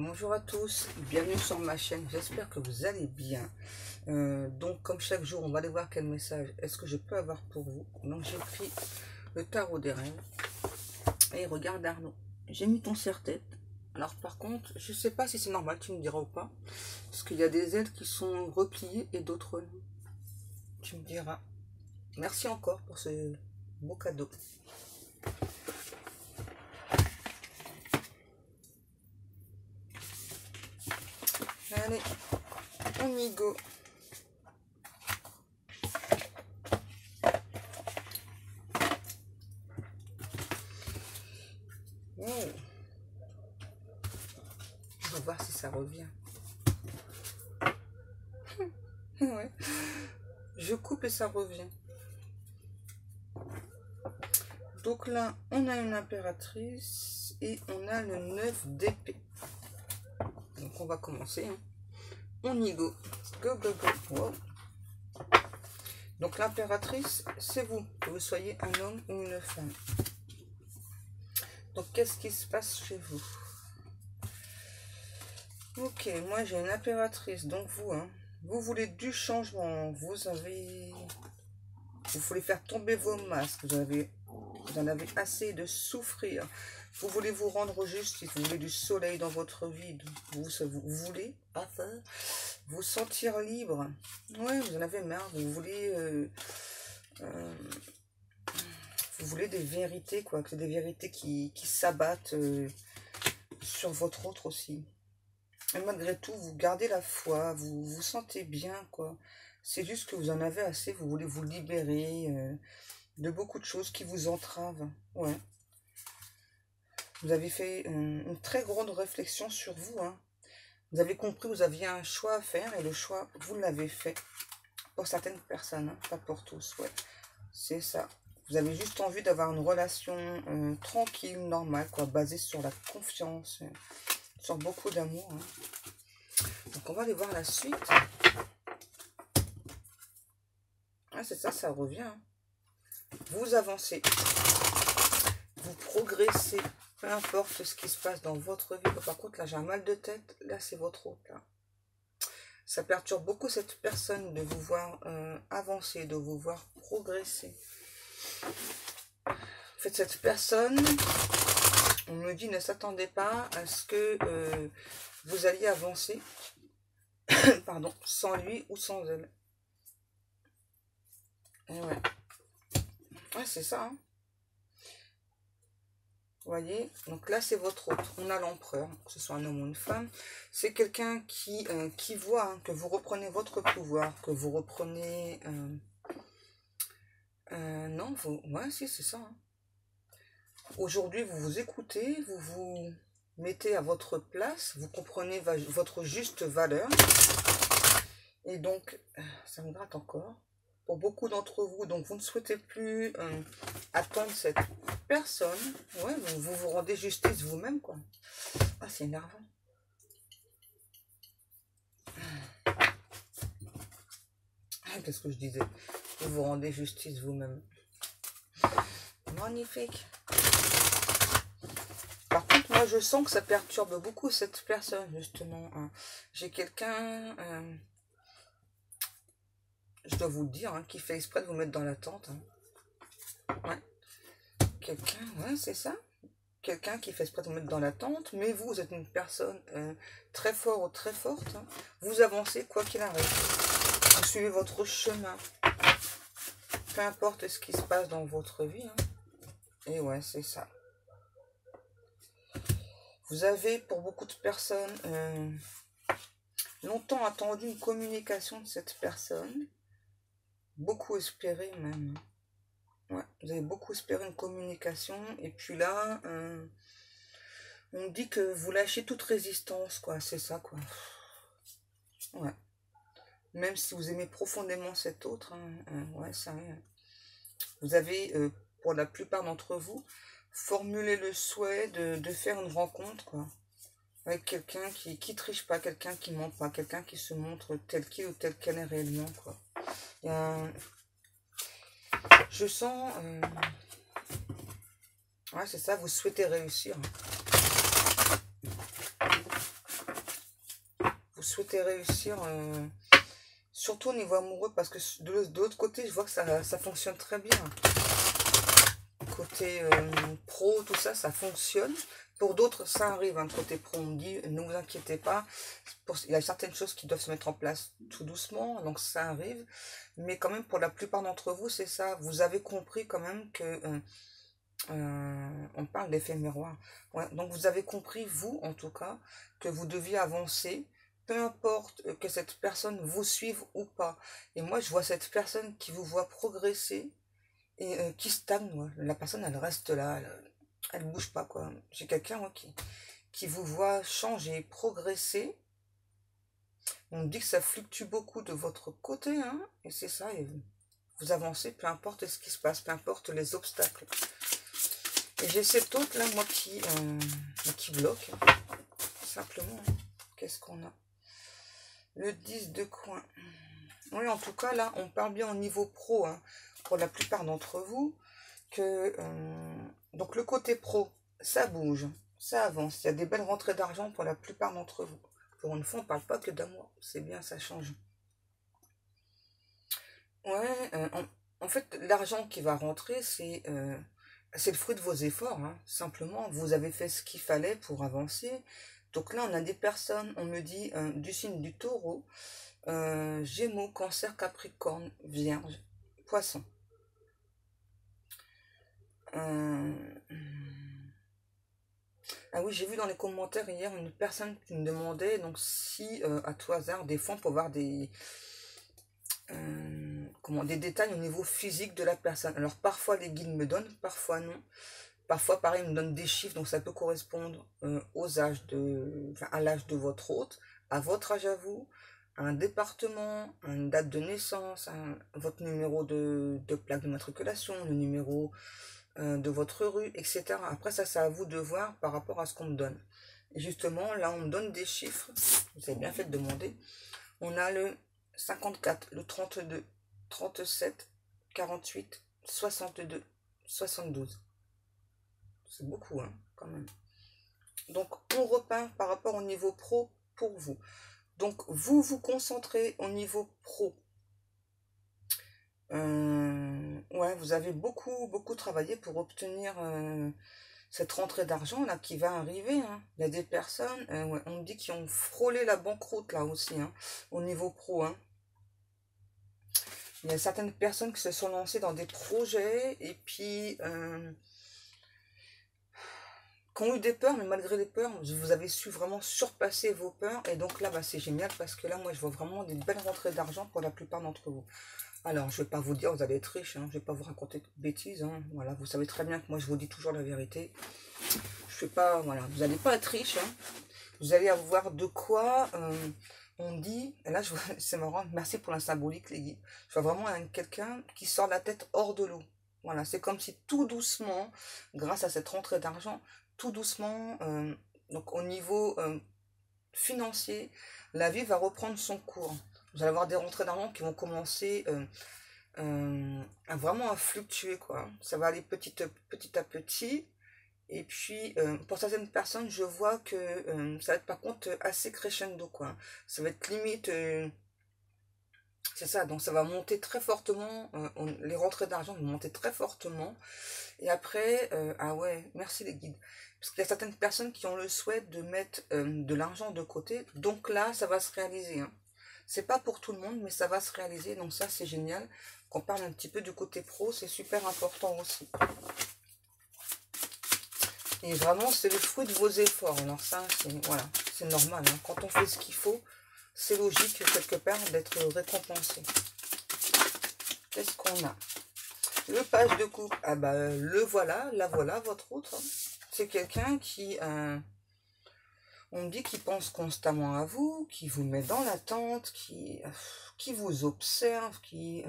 Bonjour à tous, bienvenue sur ma chaîne, j'espère que vous allez bien. Donc comme chaque jour, on va aller voir quel message est-ce que je peux avoir pour vous. Donc j'ai pris le tarot des rêves. Et regarde Arnaud, j'ai mis ton serre-tête. Alors par contre, je sais pas si c'est normal, tu me diras ou pas. Parce qu'il y a des ailes qui sont repliées et d'autres non. Tu me diras. Merci encore pour ce beau cadeau. Allez, on y go. Oh. On va voir si ça revient. Ouais. Je coupe et ça revient. Donc là, on a une impératrice et on a le 9 d'épée. Donc on va commencer. Hein. On y go. Go, go, go. Wow. Donc l'impératrice, c'est vous. Que vous soyez un homme ou une femme. Donc qu'est-ce qui se passe chez vous? Ok, moi j'ai une impératrice. Donc vous, hein, vous voulez du changement. Vous voulez faire tomber vos masques. Vous en avez assez de souffrir. Vous voulez vous rendre justice. Vous voulez du soleil dans votre vie. Vous voulez vous sentir libre. Ouais, vous en avez marre. Vous voulez des vérités, quoi. Des vérités qui s'abattent sur votre autre aussi. Et malgré tout, vous gardez la foi. Vous vous sentez bien, quoi. C'est juste que vous en avez assez. Vous voulez vous libérer de beaucoup de choses qui vous entravent. Ouais. Vous avez fait une très grande réflexion sur vous. Hein. Vous avez compris, vous aviez un choix à faire et le choix, vous l'avez fait. Pour certaines personnes, hein, pas pour tous. Ouais. C'est ça. Vous avez juste envie d'avoir une relation tranquille, normale, quoi, basée sur la confiance, sur beaucoup d'amour. Hein. Donc on va aller voir la suite. Ah, c'est ça, ça revient. Hein. Vous avancez. Vous progressez. Peu importe ce qui se passe dans votre vie. Par contre, là, j'ai un mal de tête. Là, c'est votre hôte. Là. Ça perturbe beaucoup cette personne de vous voir avancer, de vous voir progresser. En fait, cette personne, on me dit, ne s'attendez pas à ce que vous alliez avancer pardon, sans lui ou sans elle. Et ouais. Ouais, c'est ça. Hein. Vous voyez, donc là c'est votre hôte. On a l'empereur, que ce soit un homme ou une femme. C'est quelqu'un qui voit hein, que vous reprenez votre pouvoir, que vous reprenez... non, ouais, si, c'est ça. Hein. Aujourd'hui, vous vous écoutez, vous vous mettez à votre place, vous comprenez votre juste valeur. Et donc, ça me gratte encore. Pour beaucoup d'entre vous, donc vous ne souhaitez plus attendre cette personne. Ouais, vous vous rendez justice vous-même, quoi. Ah, c'est énervant. Qu'est-ce que je disais? Vous vous rendez justice vous-même. Magnifique. Par contre, moi, je sens que ça perturbe beaucoup cette personne, justement. Hein. J'ai quelqu'un... je dois vous le dire, hein, qui fait exprès de vous mettre dans l'attente. Hein. Ouais. Quelqu'un, ouais, c'est ça. Quelqu'un qui fait exprès de vous mettre dans l'attente, mais vous êtes une personne très forte ou très forte. Hein. Vous avancez quoi qu'il arrive. Vous suivez votre chemin. Peu importe ce qui se passe dans votre vie. Hein. Et ouais, c'est ça. Vous avez, pour beaucoup de personnes, longtemps attendu une communication de cette personne. Beaucoup espéré même. Ouais, vous avez beaucoup espéré une communication. Et puis là, on dit que vous lâchez toute résistance, quoi. C'est ça, quoi. Ouais. Même si vous aimez profondément cet autre, hein, ouais, ça. Vous avez, pour la plupart d'entre vous, formulé le souhait de faire une rencontre, quoi. Avec quelqu'un qui triche pas, quelqu'un qui ment pas, quelqu'un qui se montre tel qu'il ou tel qu'elle est réellement, quoi. Il y a je sens... ouais, c'est ça, vous souhaitez réussir. souhaitez réussir, surtout au niveau amoureux, parce que de l'autre côté, je vois que ça fonctionne très bien. Côté pro, tout ça, ça fonctionne. Pour d'autres, ça arrive, hein, côté pro, on me dit, ne vous inquiétez pas, il y a certaines choses qui doivent se mettre en place tout doucement, donc ça arrive, mais quand même, pour la plupart d'entre vous, c'est ça, vous avez compris quand même que, on parle d'effet miroir, ouais, donc vous avez compris, vous, en tout cas, que vous deviez avancer, peu importe que cette personne vous suive ou pas, et moi, je vois cette personne qui vous voit progresser, et qui stagne, ouais. La personne, elle reste là, elle bouge pas, quoi. J'ai quelqu'un, moi, qui vous voit changer, progresser. On me dit que ça fluctue beaucoup de votre côté, hein, et c'est ça, et vous avancez, peu importe ce qui se passe, peu importe les obstacles. Et j'ai cet autre, là, moi, qui bloque, hein, simplement. Hein. Qu'est-ce qu'on a? Le 10 de coin. Oui, en tout cas, là, on parle bien au niveau pro, hein, pour la plupart d'entre vous, que donc le côté pro, ça bouge, ça avance. Il y a des belles rentrées d'argent pour la plupart d'entre vous. Pour une fois, on ne parle pas que d'amour. C'est bien, ça change. Ouais, en fait, l'argent qui va rentrer, c'est le fruit de vos efforts. Hein. Simplement, vous avez fait ce qu'il fallait pour avancer. Donc là, on a des personnes, on me dit, du signe du taureau, Gémeaux, Cancer, Capricorne, Vierge, Poisson. Ah oui, j'ai vu dans les commentaires hier une personne qui me demandait donc si à tout hasard des fois on peut avoir des détails au niveau physique de la personne. Alors parfois les guides me donnent, parfois non. Parfois pareil ils me donnent des chiffres donc ça peut correspondre à l'âge de votre hôte, à votre âge à vous, à un département, à une date de naissance, votre numéro de plaque de matriculation, le numéro de votre rue, etc. Après ça, c'est à vous de voir par rapport à ce qu'on me donne. Et justement, là, on me donne des chiffres. Vous avez bien fait de demander. On a le 54, le 32, 37, 48, 62, 72. C'est beaucoup, hein, quand même. Donc, on repeint par rapport au niveau pro pour vous. Donc, vous vous concentrez au niveau pro. Ouais, vous avez beaucoup travaillé pour obtenir cette rentrée d'argent là qui va arriver. Hein. Il y a des personnes, ouais, on me dit, qui ont frôlé la banqueroute là aussi, hein, au niveau pro. Hein. Il y a certaines personnes qui se sont lancées dans des projets et puis qui ont eu des peurs, mais malgré les peurs, vous avez su vraiment surpasser vos peurs. Et donc là, bah, c'est génial parce que là, moi, je vois vraiment des belles rentrées d'argent pour la plupart d'entre vous. Alors, je ne vais pas vous dire, vous allez être riche, hein, je ne vais pas vous raconter de bêtises. Hein, voilà, vous savez très bien que moi, je vous dis toujours la vérité. Je fais pas, voilà, vous n'allez pas être riche. Hein, vous allez avoir de quoi, on dit, et là, c'est marrant, merci pour la symbolique, les guides. Je vois vraiment quelqu'un qui sort la tête hors de l'eau. Voilà, c'est comme si tout doucement, grâce à cette rentrée d'argent, tout doucement, donc au niveau financier, la vie va reprendre son cours. Vous allez avoir des rentrées d'argent qui vont commencer à vraiment fluctuer, quoi. Ça va aller petit à petit. Et puis, pour certaines personnes, je vois que ça va être par contre assez crescendo, quoi. Ça va être limite, c'est ça, donc ça va monter très fortement, les rentrées d'argent vont monter très fortement. Et après, ah ouais, merci les guides. Parce qu'il y a certaines personnes qui ont le souhait de mettre de l'argent de côté. Donc là, ça va se réaliser. Hein. C'est pas pour tout le monde, mais ça va se réaliser. Donc ça, c'est génial. Qu'on parle un petit peu du côté pro, c'est super important aussi. Et vraiment, c'est le fruit de vos efforts. Alors ça, voilà, c'est normal. Hein. Quand on fait ce qu'il faut, c'est logique, quelque part, d'être récompensé. Qu'est-ce qu'on a? Le page de coupe. Ah bah, la voilà, votre autre. Hein. C'est quelqu'un qui... on me dit qu'il pense constamment à vous, qui vous met dans l'attente, qui vous observe, qui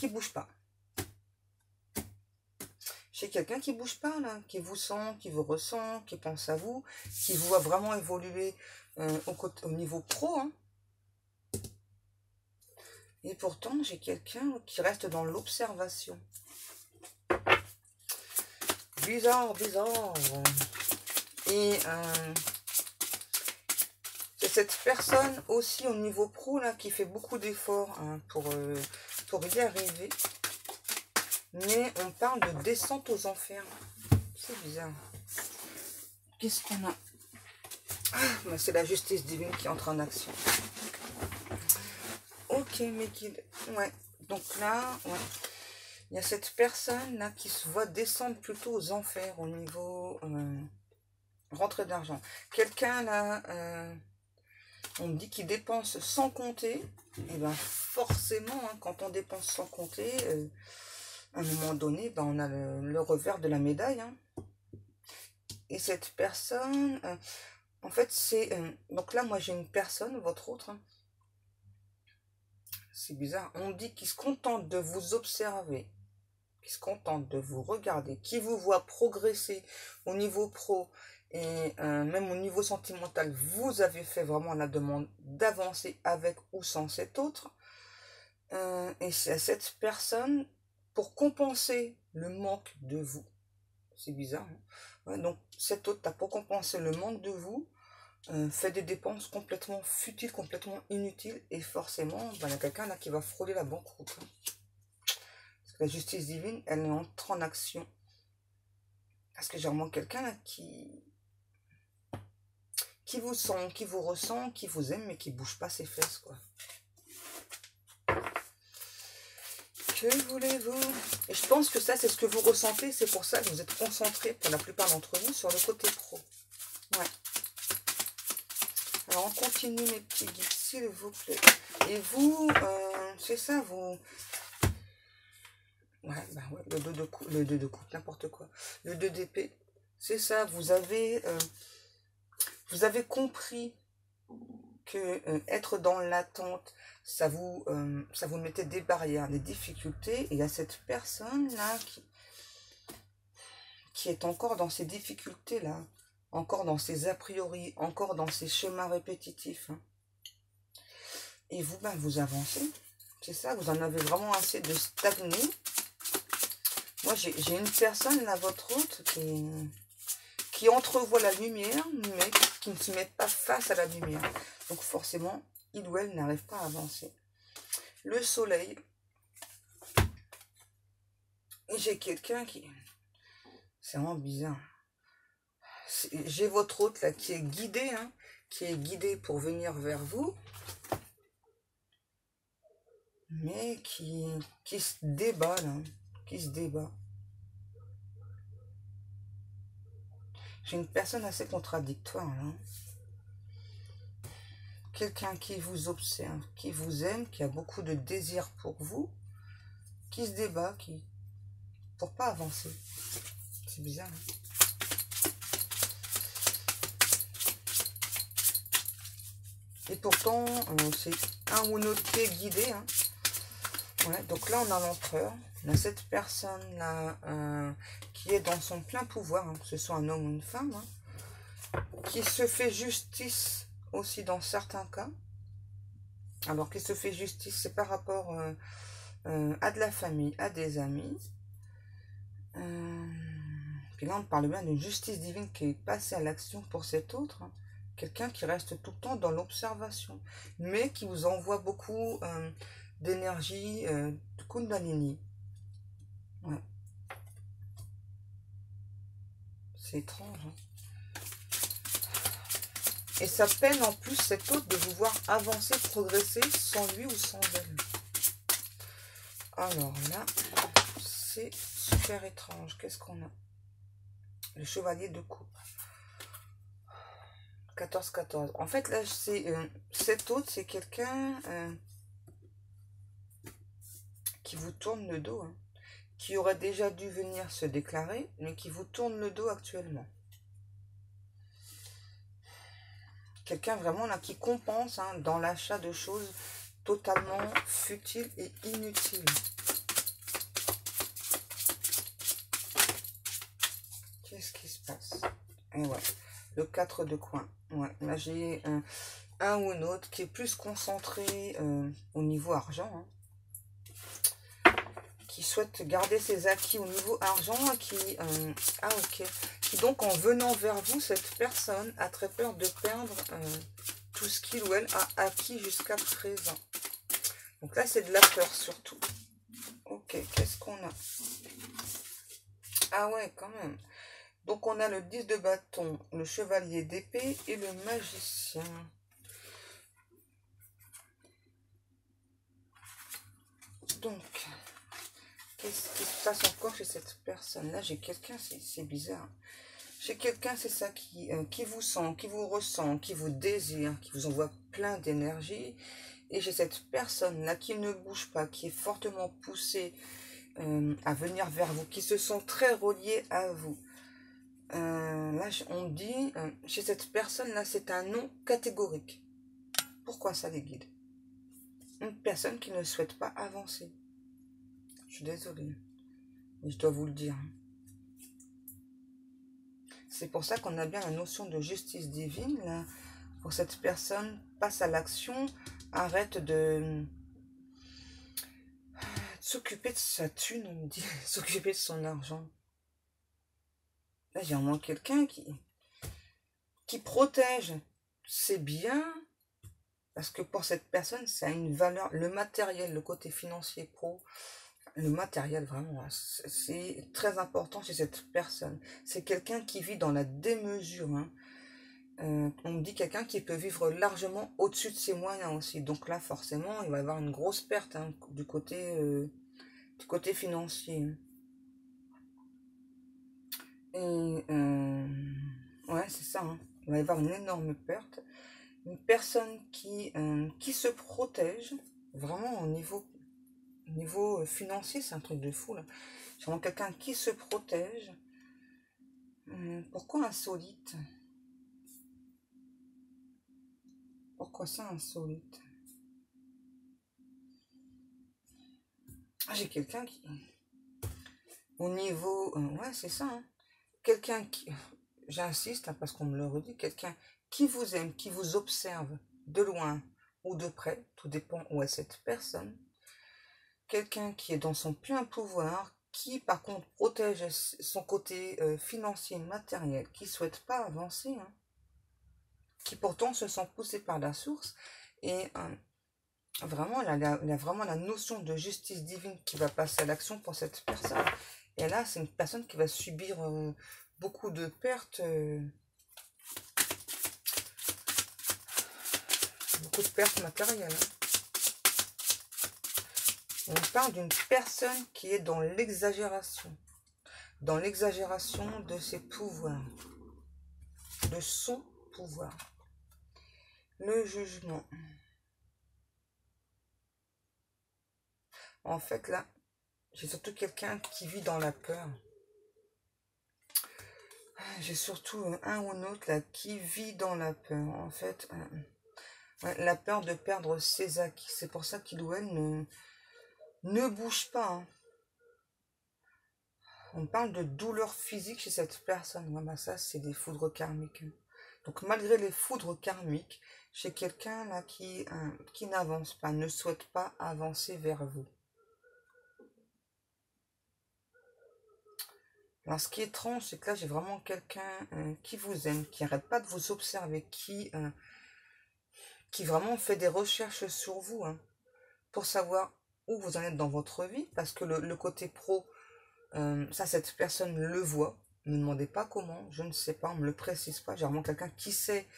bouge pas. J'ai quelqu'un qui bouge pas, là, qui vous sent, qui vous ressent, qui pense à vous, qui vous voit vraiment évoluer au niveau pro. Hein. Et pourtant, j'ai quelqu'un qui reste dans l'observation. Bizarre. Et c'est cette personne aussi au niveau pro là qui fait beaucoup d'efforts hein, pour y arriver. Mais on parle de descente aux enfers. C'est bizarre. Qu'est-ce qu'on a? Ah, c'est la justice divine qui entre en action. Ok, mes guides. Ouais. Donc là, ouais. Il y a cette personne là qui se voit descendre plutôt aux enfers au niveau rentrée d'argent. Quelqu'un là, on me dit qu'il dépense sans compter. Et bien forcément, hein, quand on dépense sans compter, à un moment donné, ben, on a le revers de la médaille. Hein. Et cette personne, en fait, c'est... donc là, moi, j'ai une personne, votre autre. Hein. C'est bizarre. On dit qu'il se contente de vous observer, qui se contente de vous regarder, qui vous voit progresser au niveau pro et même au niveau sentimental. Vous avez fait vraiment la demande d'avancer avec ou sans cet autre. Et c'est à cette personne, pour compenser le manque de vous. C'est bizarre. Hein. Ouais, donc, cet autre, pour compenser le manque de vous, fait des dépenses complètement futiles, complètement inutiles. Et forcément, ben, il y a quelqu'un là qui va frauder la banqueroute. Hein. Parce que la justice divine, elle entre en action. Parce que j'ai vraiment quelqu'un là qui vous sent, qui vous ressent, qui vous aime, mais qui bouge pas ses fesses, quoi. Que voulez-vous? Et je pense que ça, c'est ce que vous ressentez. C'est pour ça que vous êtes concentré, pour la plupart d'entre vous, sur le côté pro. Ouais. Alors, on continue, mes petits guides, s'il vous plaît. Et vous, c'est ça, vous... Ouais, bah ouais, le 2 de coupe, n'importe quoi. Le 2 d'épée, c'est ça, vous avez compris que être dans l'attente, ça vous mettait des barrières, des difficultés. Et il y a cette personne-là qui est encore dans ces difficultés-là, encore dans ses a priori, encore dans ces chemins répétitifs. Hein. Et vous, ben, vous avancez. C'est ça, vous en avez vraiment assez de stagner. Moi, j'ai une personne, là, votre autre, qui entrevoit la lumière, mais qui ne se met pas face à la lumière. Donc, forcément, il ou elle n'arrive pas à avancer. Le soleil. Et j'ai quelqu'un qui... C'est vraiment bizarre. J'ai votre autre, là, qui est guidé, hein, qui est guidé pour venir vers vous. Mais qui se débat, là. Qui se débat. J'ai une personne assez contradictoire, là. Quelqu'un qui vous observe, qui vous aime, qui a beaucoup de désir pour vous, qui se débat, pour pas avancer. C'est bizarre. Hein. Et pourtant, c'est un ou un autre qui est guidé. Hein. Ouais, donc là, on a l'empereur. On a cette personne-là qui est dans son plein pouvoir, hein, que ce soit un homme ou une femme, hein, qui se fait justice aussi dans certains cas. Alors, qui se fait justice, c'est par rapport à de la famille, à des amis. Puis là, on parle bien d'une justice divine qui est passée à l'action pour cet autre. Hein. Quelqu'un qui reste tout le temps dans l'observation, mais qui vous envoie beaucoup d'énergie, de Kundalini. Ouais. C'est étrange. Hein. Et ça peine en plus cet autre de vous voir avancer, progresser sans lui ou sans elle. Alors là, c'est super étrange. Qu'est-ce qu'on a? Le chevalier de coupe. 14-14. En fait, là, c'est cet autre, c'est quelqu'un qui vous tourne le dos. Hein, qui aurait déjà dû venir se déclarer, mais qui vous tourne le dos actuellement. Quelqu'un vraiment là qui compense hein, dans l'achat de choses totalement futiles et inutiles. Qu'est-ce qui se passe? Et ouais, le 4 de coin. Ouais, là j'ai un ou un autre qui est plus concentré au niveau argent. Hein, qui souhaite garder ses acquis au niveau argent. Qui, ok. Qui donc en venant vers vous, cette personne a très peur de perdre tout ce qu'il ou elle a acquis jusqu'à présent. Donc là, c'est de la peur surtout. Ok, qu'est-ce qu'on a? Ah ouais, quand même. Donc on a le 10 de bâton, le chevalier d'épée et le magicien. Donc, qu'est-ce qui se passe encore chez cette personne-là? J'ai quelqu'un, c'est bizarre. Chez quelqu'un, c'est ça qui vous sent, qui vous ressent, qui vous désire, qui vous envoie plein d'énergie. Et j'ai cette personne-là qui ne bouge pas, qui est fortement poussée à venir vers vous, qui se sent très reliée à vous. Là, on dit, chez cette personne-là, c'est un non catégorique. Pourquoi ça, les guides? Une personne qui ne souhaite pas avancer. Je suis désolée, mais je dois vous le dire. C'est pour ça qu'on a bien la notion de justice divine, là. Pour cette personne, passe à l'action, arrête de s'occuper de sa thune, on me dit, s'occuper de son argent. Là, j'ai vraiment quelqu'un qui protège ses biens, parce que pour cette personne, ça a une valeur, le matériel, le côté financier pro, le matériel vraiment, c'est très important chez cette personne. C'est quelqu'un qui vit dans la démesure, hein. On me dit quelqu'un qui peut vivre largement au-dessus de ses moyens aussi. Donc là, forcément, il va y avoir une grosse perte, hein, du côté financier. Et ouais, c'est ça, hein. Il va y avoir une énorme perte. Une personne qui se protège, vraiment au niveau financier, c'est un truc de fou, là. C'est vraiment quelqu'un qui se protège. Pourquoi insolite? Pourquoi ça insolite? Ah, j'ai quelqu'un qui... Au niveau... ouais, c'est ça, hein. Quelqu'un qui... J'insiste, hein, parce qu'on me le redit. Quelqu'un qui vous aime, qui vous observe de loin ou de près. Tout dépend où est cette personne. Quelqu'un qui est dans son plein pouvoir, qui par contre protège son côté financier, matériel, qui ne souhaite pas avancer, hein, qui pourtant se sent poussé par la source. Et vraiment, il a vraiment la notion de justice divine qui va passer à l'action pour cette personne. Et là, c'est une personne qui va subir beaucoup de pertes, beaucoup de pertes matérielles, hein. On parle d'une personne qui est dans l'exagération de ses pouvoirs, de son pouvoir. Le jugement. En fait, là, j'ai surtout quelqu'un qui vit dans la peur. J'ai surtout un ou un autre là qui vit dans la peur. En fait, ouais, la peur de perdre ses acquis. C'est pour ça qu'il ou elle ne bouge pas, hein. On parle de douleur physique chez cette personne. Ouais, bah ça, c'est des foudres karmiques, hein. Donc, malgré les foudres karmiques, chez quelqu'un là qui n'avance pas, ne souhaite pas avancer vers vous. Alors, ce qui est étrange, c'est que là, j'ai vraiment quelqu'un qui vous aime, qui n'arrête pas de vous observer, qui vraiment fait des recherches sur vous, hein, pour savoir où vous en êtes dans votre vie, parce que le côté pro, ça, cette personne le voit. Ne me demandez pas comment, je ne sais pas, on ne me le précise pas. J'ai vraiment quelqu'un qui sait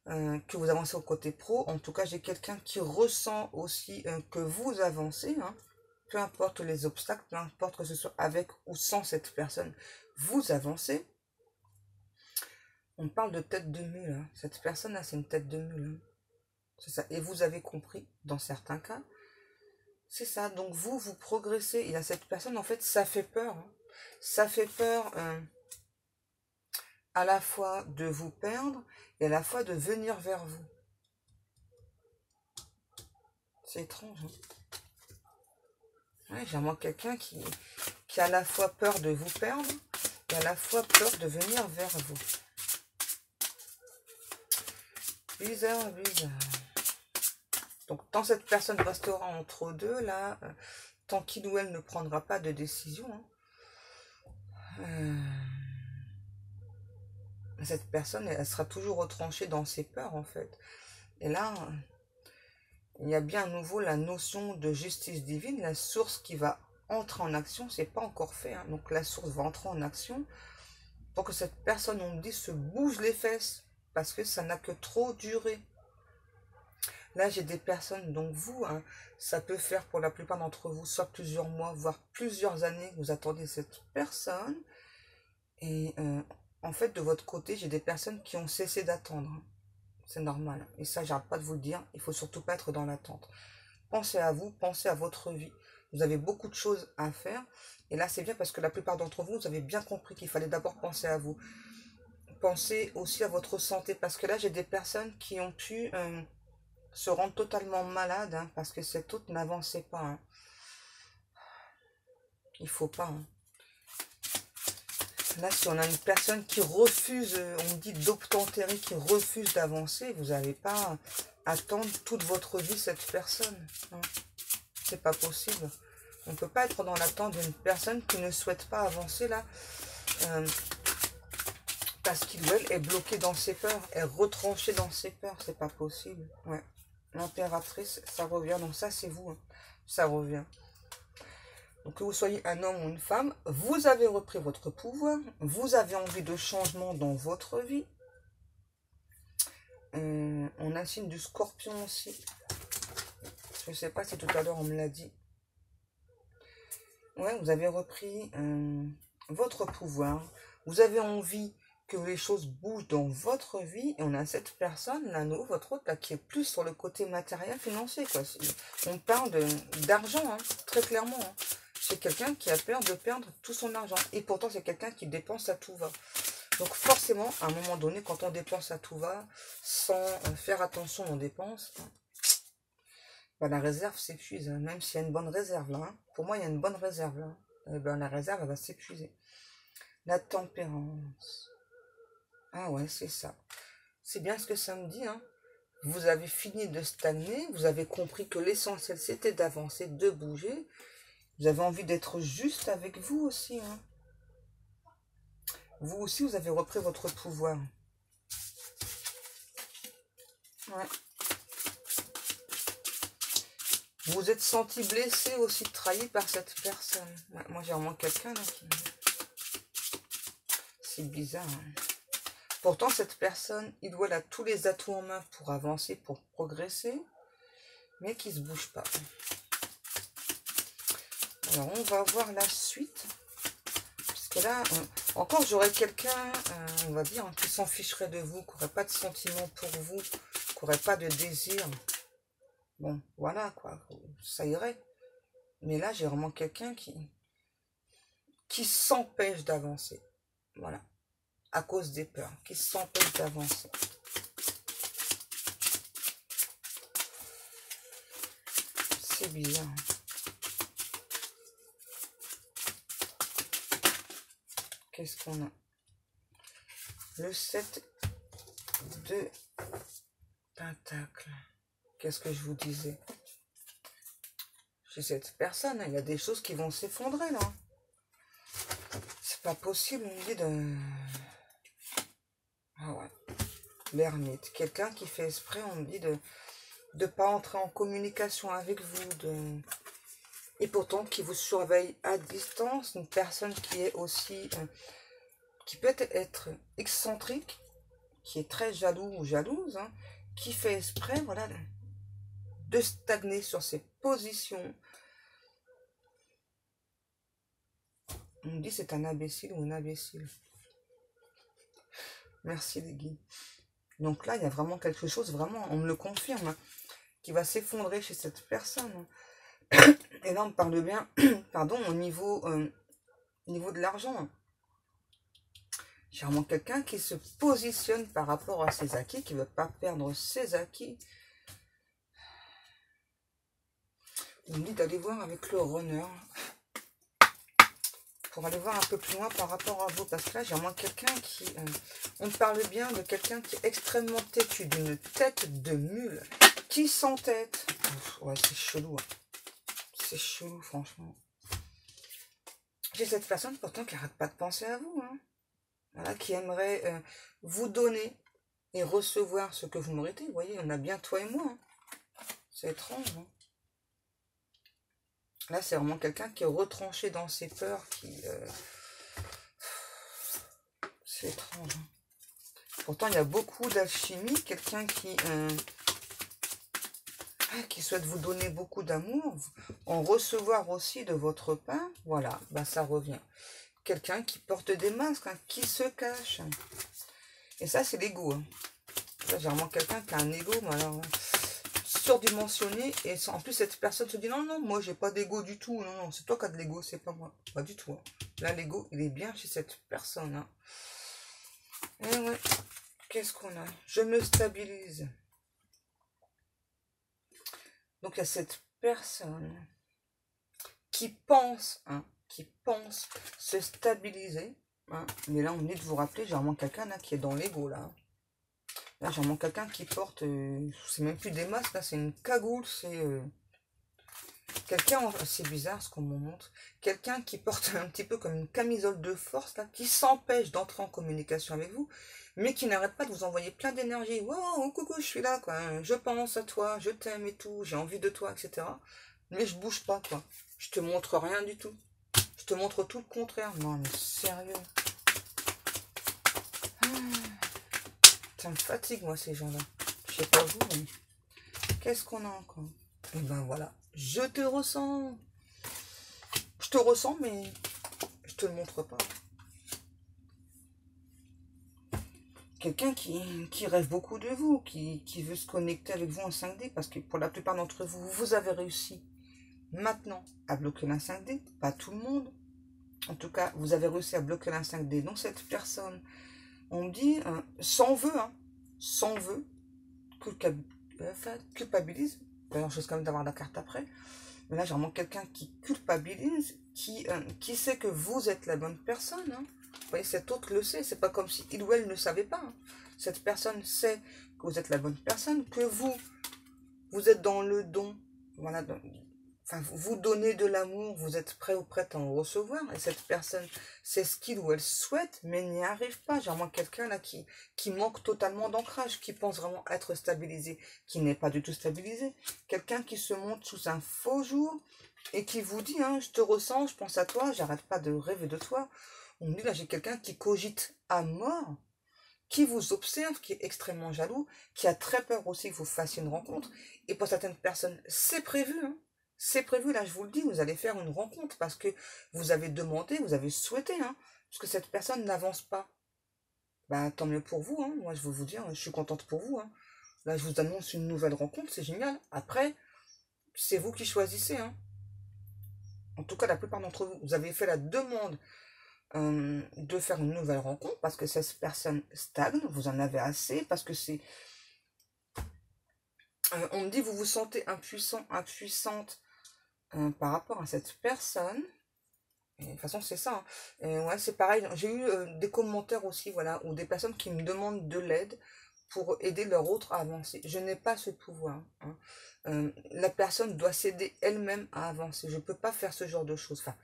que vous avancez au côté pro. En tout cas, j'ai quelqu'un qui ressent aussi que vous avancez, hein. Peu importe les obstacles, peu importe que ce soit avec ou sans cette personne, vous avancez. On parle de tête de mule, hein. Cette personne-là, c'est une tête de mule, hein. C'est ça. Et vous avez compris, dans certains cas, c'est ça. Donc vous progressez. Et à cette personne, en fait, ça fait peur, hein. Ça fait peur à la fois de vous perdre et à la fois de venir vers vous. C'est étrange, hein. Ouais, j'ai vraiment quelqu'un qui a à la fois peur de vous perdre et à la fois peur de venir vers vous. Bizarre, bizarre. Donc, tant cette personne restera entre deux, là, tant qu'il ou elle ne prendra pas de décision, hein, cette personne, elle sera toujours retranchée dans ses peurs, en fait. Et là, il y a bien à nouveau la notion de justice divine, la source qui va entrer en action, c'est pas encore fait, hein. Donc la source va entrer en action pour que cette personne, on me dit, se bouge les fesses, parce que ça n'a que trop duré. Là, j'ai des personnes, donc vous, hein, ça peut faire pour la plupart d'entre vous, soit plusieurs mois, voire plusieurs années, que vous attendez cette personne. Et en fait, de votre côté, j'ai des personnes qui ont cessé d'attendre. C'est normal. Et ça, j'arrête pas de vous le dire. Il faut surtout pas être dans l'attente. Pensez à vous, pensez à votre vie. Vous avez beaucoup de choses à faire. Et là, c'est bien parce que la plupart d'entre vous, vous avez bien compris qu'il fallait d'abord penser à vous. Pensez aussi à votre santé. Parce que là, j'ai des personnes qui ont pu se rendre totalement malades. Hein, parce que cet autre n'avançait pas. Hein. Il faut pas. Hein. Là, si on a une personne qui refuse, on dit d'obtempérer, qui refuse d'avancer, vous n'allez pas attendre toute votre vie cette personne. Hein. C'est pas possible. On ne peut pas être dans l'attente d'une personne qui ne souhaite pas avancer là. Parce qu'il ou elle est bloqué dans ses peurs, est retranché dans ses peurs. C'est pas possible. Ouais. L'impératrice, ça revient. Donc ça, c'est vous. Hein. Ça revient. Donc que vous soyez un homme ou une femme, vous avez repris votre pouvoir, vous avez envie de changement dans votre vie. On a un signe du scorpion aussi. Je ne sais pas si tout à l'heure on me l'a dit. Ouais, vous avez repris votre pouvoir. Vous avez envie que les choses bougent dans votre vie. Et on a cette personne, là, nous, votre autre, là, qui est plus sur le côté matériel, financier, quoi. On parle d'argent, hein, très clairement. Hein. C'est quelqu'un qui a peur de perdre tout son argent. Et pourtant, c'est quelqu'un qui dépense à tout va. Donc forcément, à un moment donné, quand on dépense à tout va, sans faire attention aux dépenses, bah, la réserve s'épuise. Hein, même s'il y a une bonne réserve là. Hein. Pour moi, il y a une bonne réserve là. Ben, la réserve, elle va s'épuiser. La tempérance. Ah ouais, c'est ça. C'est bien ce que ça me dit. Hein. Vous avez fini de stagner. Vous avez compris que l'essentiel, c'était d'avancer, de bouger. Vous avez envie d'être juste avec vous aussi. Hein. Vous aussi, vous avez repris votre pouvoir. Ouais. Vous vous êtes senti blessé aussi, trahi par cette personne. Ouais, moi, j'ai vraiment quelqu'un là qui... C'est bizarre. Hein. Pourtant, cette personne, il doit a tous les atouts en main pour avancer, pour progresser, mais qui ne se bouge pas. Alors, on va voir la suite. Parce que là, encore, j'aurais quelqu'un, on va dire, qui s'en ficherait de vous, qui n'aurait pas de sentiments pour vous, qui n'aurait pas de désir. Bon, voilà, quoi. Ça irait. Mais là, j'ai vraiment quelqu'un qui s'empêche d'avancer. Voilà. À cause des peurs, qui s'empêche d'avancer. C'est bizarre. Qu'est-ce qu'on a? Le 7 de Pentacle. Qu'est-ce que je vous disais? Chez cette personne, il y a des choses qui vont s'effondrer, là. C'est pas possible, on me dit de... Ah ouais. L'ermite. Quelqu'un qui fait exprès, on me dit de ne pas entrer en communication avec vous, et pourtant qui vous surveille à distance, une personne qui est aussi, qui peut être excentrique, qui est très jaloux ou jalouse, hein, qui fait exprès, voilà, de stagner sur ses positions. On me dit c'est un imbécile ou une imbécile. Merci les guides. Donc là, il y a vraiment quelque chose, vraiment, on me le confirme, hein, qui va s'effondrer chez cette personne. Et là, on parle bien, pardon, au niveau de l'argent. J'ai vraiment quelqu'un qui se positionne par rapport à ses acquis, qui ne veut pas perdre ses acquis. On me dit d'aller voir avec le runner. Pour aller voir un peu plus loin par rapport à vous. Parce que là, j'ai vraiment quelqu'un qui... on parle bien de quelqu'un qui est extrêmement têtu, d'une tête de mule, qui s'entête. Ouais, c'est chelou. Hein. C'est chelou, franchement. J'ai cette personne, pourtant, qui n'arrête pas de penser à vous. Hein. Voilà, qui aimerait vous donner et recevoir ce que vous méritez. Vous voyez, on a bien toi et moi. Hein. C'est étrange. Hein. Là, c'est vraiment quelqu'un qui est retranché dans ses peurs. C'est étrange. Hein. Pourtant, il y a beaucoup d'alchimie. Quelqu'un qui souhaite vous donner beaucoup d'amour, en recevoir aussi de votre part. Voilà, bah, ça revient. Quelqu'un qui porte des masques, hein, qui se cache. Et ça, c'est l'ego. Hein. Là, j'ai vraiment quelqu'un qui a un ego, mais alors, surdimensionné. Et en plus, cette personne se dit, non, non, moi, j'ai pas d'ego du tout. Non, non, c'est toi qui as de l'ego, c'est pas moi. Pas du tout. Hein. Là, l'ego, il est bien chez cette personne. Hein. Et ouais, qu'est-ce qu'on a? Je me stabilise. Donc, il y a cette personne qui pense, hein, se stabiliser. Hein. Mais là, on est de vous rappeler, j'ai vraiment quelqu'un là qui est dans l'ego, là. Là, j'ai vraiment quelqu'un qui porte, c'est même plus des masques, là, c'est une cagoule, c'est quelqu'un, c'est bizarre ce qu'on me montre, quelqu'un qui porte un petit peu comme une camisole de force, là, qui s'empêche d'entrer en communication avec vous, mais qui n'arrête pas de vous envoyer plein d'énergie. Wow, coucou, je suis là, quoi. Je pense à toi, je t'aime et tout, j'ai envie de toi, etc. Mais je bouge pas, quoi. Je te montre rien du tout. Je te montre tout le contraire. Non, mais sérieux. Ça me fatigue, moi, ces gens-là. Je sais pas vous, mais... Qu'est-ce qu'on a encore? Et ben voilà. Je te ressens. Je te ressens, mais je te le montre pas. Quelqu'un qui rêve beaucoup de vous, qui veut se connecter avec vous en 5D, parce que pour la plupart d'entre vous, vous avez réussi maintenant à bloquer la 5D. Pas tout le monde. En tout cas, vous avez réussi à bloquer la 5D. Donc cette personne, on me dit, sans vœu, hein, sans vœu, culpabilise. D'ailleurs, je risque quand même d'avoir la carte après. Mais là, j'ai vraiment quelqu'un qui culpabilise, qui sait que vous êtes la bonne personne. Hein. Vous voyez, cet autre le sait. C'est pas comme si il ou elle ne savait pas. Hein. Cette personne sait que vous êtes la bonne personne, que vous êtes dans le don. Voilà, enfin, vous donnez de l'amour, vous êtes prêt ou prête à en recevoir. Et cette personne, c'est ce qu'il ou elle souhaite, mais n'y arrive pas. J'ai vraiment quelqu'un là qui manque totalement d'ancrage, qui pense vraiment être stabilisé, qui n'est pas du tout stabilisé. Quelqu'un qui se montre sous un faux jour et qui vous dit, hein, je te ressens, je pense à toi, j'arrête pas de rêver de toi. On me dit là, j'ai quelqu'un qui cogite à mort, qui vous observe, qui est extrêmement jaloux, qui a très peur aussi que vous fassiez une rencontre. Et pour certaines personnes, c'est prévu, hein. C'est prévu, là, je vous le dis, vous allez faire une rencontre parce que vous avez demandé, vous avez souhaité, hein, parce que cette personne n'avance pas. Bah, tant mieux pour vous, hein. Moi, je veux vous dire, je suis contente pour vous, hein. Là, je vous annonce une nouvelle rencontre, c'est génial. Après, c'est vous qui choisissez, hein. En tout cas, la plupart d'entre vous, vous avez fait la demande de faire une nouvelle rencontre parce que cette personne stagne, vous en avez assez, parce que c'est... on me dit, vous vous sentez impuissant, impuissante par rapport à cette personne. Et de toute façon, c'est ça. Hein. Et ouais, c'est pareil. J'ai eu des commentaires aussi, voilà, ou des personnes qui me demandent de l'aide pour aider leur autre à avancer. Je n'ai pas ce pouvoir. Hein. La personne doit s'aider elle-même à avancer. Je ne peux pas faire ce genre de choses. Enfin,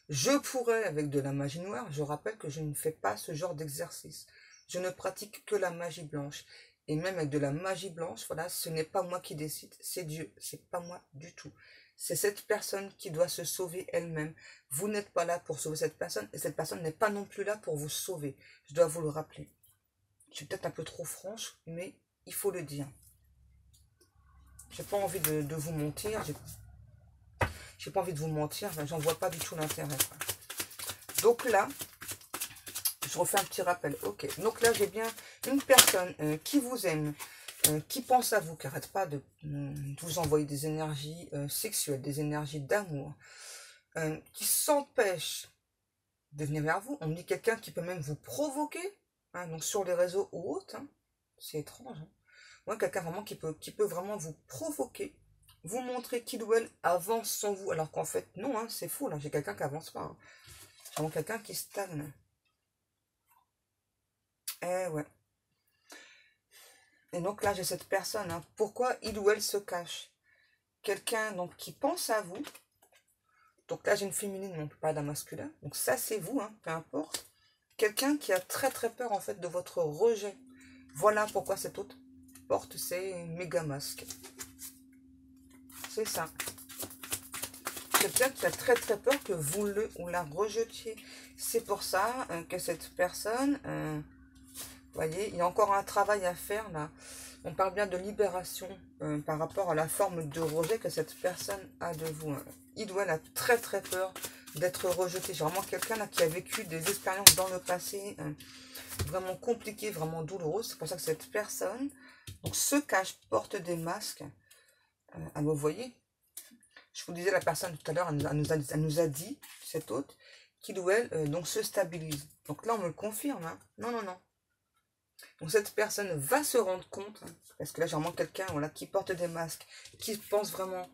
je pourrais avec de la magie noire. Je rappelle que je ne fais pas ce genre d'exercice. Je ne pratique que la magie blanche. Et même avec de la magie blanche, voilà, ce n'est pas moi qui décide, c'est Dieu. C'est pas moi du tout. C'est cette personne qui doit se sauver elle-même. Vous n'êtes pas là pour sauver cette personne et cette personne n'est pas non plus là pour vous sauver. Je dois vous le rappeler. Je suis peut-être un peu trop franche, mais il faut le dire. J'ai pas envie de vous mentir. J'ai pas envie de vous mentir. J'en vois pas du tout l'intérêt. Donc là, je refais un petit rappel. Ok. Donc là, j'ai bien une personne qui vous aime, qui pense à vous, qui n'arrête pas de vous envoyer des énergies sexuelles, des énergies d'amour, qui s'empêche de venir vers vous. On me dit quelqu'un qui peut même vous provoquer, hein, donc sur les réseaux ou autres. Hein. C'est étrange. Hein. Moi, quelqu'un vraiment qui peut vraiment vous provoquer, vous montrer qu'il ou elle avance sans vous, alors qu'en fait, non, hein, c'est fou. Là, j'ai quelqu'un qui avance pas. Hein. J'ai vraiment quelqu'un qui stagne. Eh ouais. Et donc là, j'ai cette personne. Hein. Pourquoi il ou elle se cache? Quelqu'un donc qui pense à vous. Donc là, j'ai une féminine, mais on ne peut pas d'un masculin. Donc ça, c'est vous, hein, peu importe. Quelqu'un qui a très très peur en fait de votre rejet. Voilà pourquoi cet autre porte ces méga masques. C'est ça. Quelqu'un qui a très très peur que vous le ou la rejetiez. C'est pour ça que cette personne, vous voyez, il y a encore un travail à faire là. On parle bien de libération par rapport à la forme de rejet que cette personne a de vous. Il doit a très très peur d'être rejeté. J'ai vraiment quelqu'un là qui a vécu des expériences dans le passé vraiment compliquées, vraiment douloureuses. C'est pour ça que cette personne donc, se cache, porte des masques. Vous voyez, je vous disais, la personne tout à l'heure, elle nous a dit, cette autre, qu'il ou elle donc se stabilise. Donc là, on me le confirme. Hein. Non, non, non. Donc cette personne va se rendre compte, hein, parce que là, j'ai vraiment quelqu'un voilà, qui porte des masques, qui pense vraiment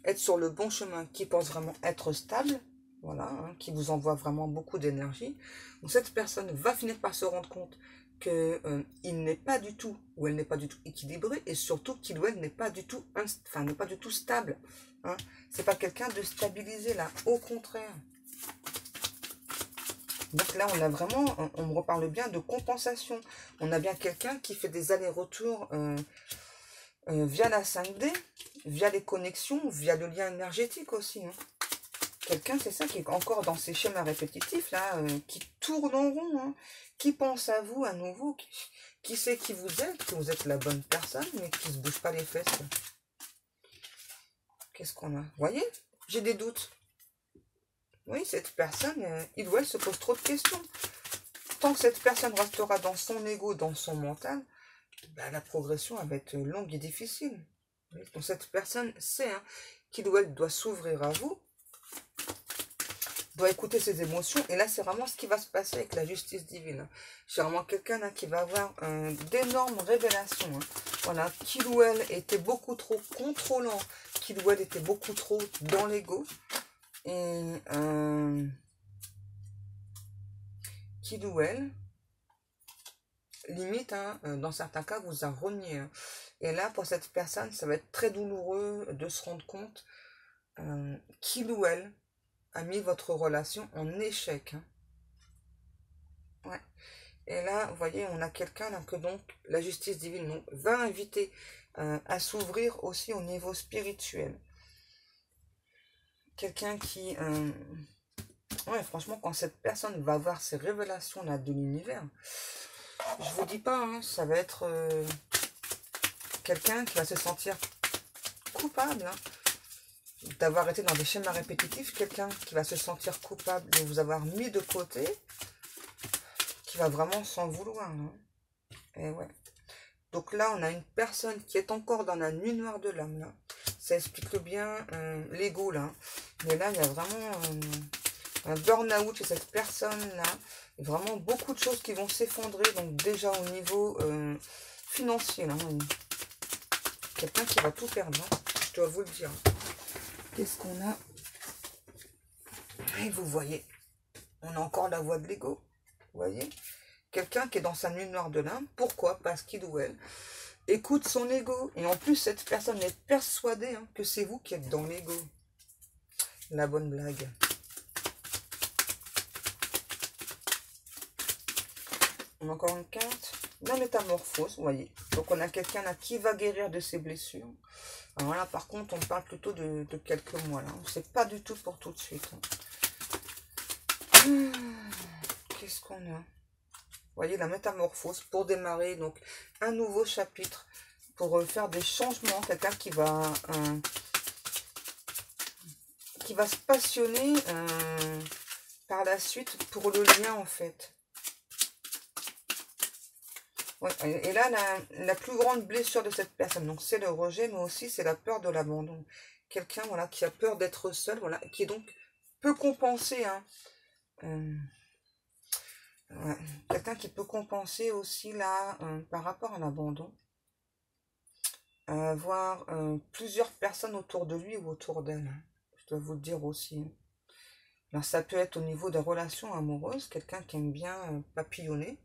être sur le bon chemin, qui pense vraiment être stable, voilà, hein, qui vous envoie vraiment beaucoup d'énergie. Donc cette personne va finir par se rendre compte que il n'est pas du tout, ou elle n'est pas du tout équilibrée, et surtout qu'il ou elle n'est pas du tout, n'est pas du tout stable. Hein. C'est pas quelqu'un de stabilisé là, au contraire. Donc là, on a vraiment, on me reparle bien de compensation. On a bien quelqu'un qui fait des allers-retours via la 5D, via les connexions, via le lien énergétique aussi. Hein. Quelqu'un, c'est ça, qui est encore dans ces schémas répétitifs, là, qui tourne en rond, hein, qui pense à vous à nouveau, qui sait qui vous êtes, que vous êtes la bonne personne, mais qui ne se bouge pas les fesses. Qu'est-ce qu'on a? Vous voyez? J'ai des doutes. Oui, cette personne, il ou elle se pose trop de questions. Tant que cette personne restera dans son ego, dans son mental, ben, la progression elle va être longue et difficile. Donc cette personne sait hein, qu'il ou elle doit s'ouvrir à vous, doit écouter ses émotions. Et là, c'est vraiment ce qui va se passer avec la justice divine. J'ai vraiment quelqu'un qui va avoir d'énormes révélations. Hein. Voilà, qu'il ou elle était beaucoup trop contrôlant, qu'il ou elle était beaucoup trop dans l'ego. Et qu'il ou elle, limite, hein, dans certains cas, vous a renié. Hein. Et là, pour cette personne, ça va être très douloureux de se rendre compte qu'il ou elle a mis votre relation en échec. Hein. Ouais. Et là, vous voyez, on a quelqu'un que donc la justice divine donc, va inviter à s'ouvrir aussi au niveau spirituel. Quelqu'un qui... ouais, franchement, quand cette personne va avoir ces révélations-là de l'univers, je vous dis pas, hein, ça va être quelqu'un qui va se sentir coupable hein, d'avoir été dans des schémas répétitifs, quelqu'un qui va se sentir coupable de vous avoir mis de côté, qui va vraiment s'en vouloir. Hein. Et ouais. Donc là, on a une personne qui est encore dans la nuit noire de l'âme. Là. Ça explique bien l'ego, là. Mais là, il y a vraiment un burn-out chez cette personne-là. Vraiment beaucoup de choses qui vont s'effondrer. Donc déjà au niveau financier, là. Quelqu'un qui va tout perdre. Hein. Je dois vous le dire. Qu'est-ce qu'on a? Et vous voyez, on a encore la voix de l'ego. Vous voyez? Quelqu'un qui est dans sa nuit noire de l'âme. Pourquoi? Parce qu'il ou elle écoute son ego. Et en plus, cette personne est persuadée hein, que c'est vous qui êtes dans l'ego. La bonne blague. On a encore une carte. La métamorphose, vous voyez. Donc, on a quelqu'un là qui va guérir de ses blessures. Alors là, par contre, on parle plutôt de quelques mois. Là. C'est pas du tout pour tout de suite. Hein. Qu'est-ce qu'on a? Vous voyez, la métamorphose pour démarrer donc un nouveau chapitre, pour faire des changements. Quelqu'un qui va se passionner par la suite pour le lien, en fait. Ouais, et là, la plus grande blessure de cette personne, donc c'est le rejet, mais aussi c'est la peur de l'abandon. Quelqu'un voilà, qui a peur d'être seul, voilà, qui donc peut compenser. Hein, ouais, quelqu'un qui peut compenser aussi là, par rapport à l'abandon. Avoir plusieurs personnes autour de lui ou autour d'elle. Hein, je dois vous le dire aussi. Alors, ça peut être au niveau des relations amoureuses, quelqu'un qui aime bien papillonner.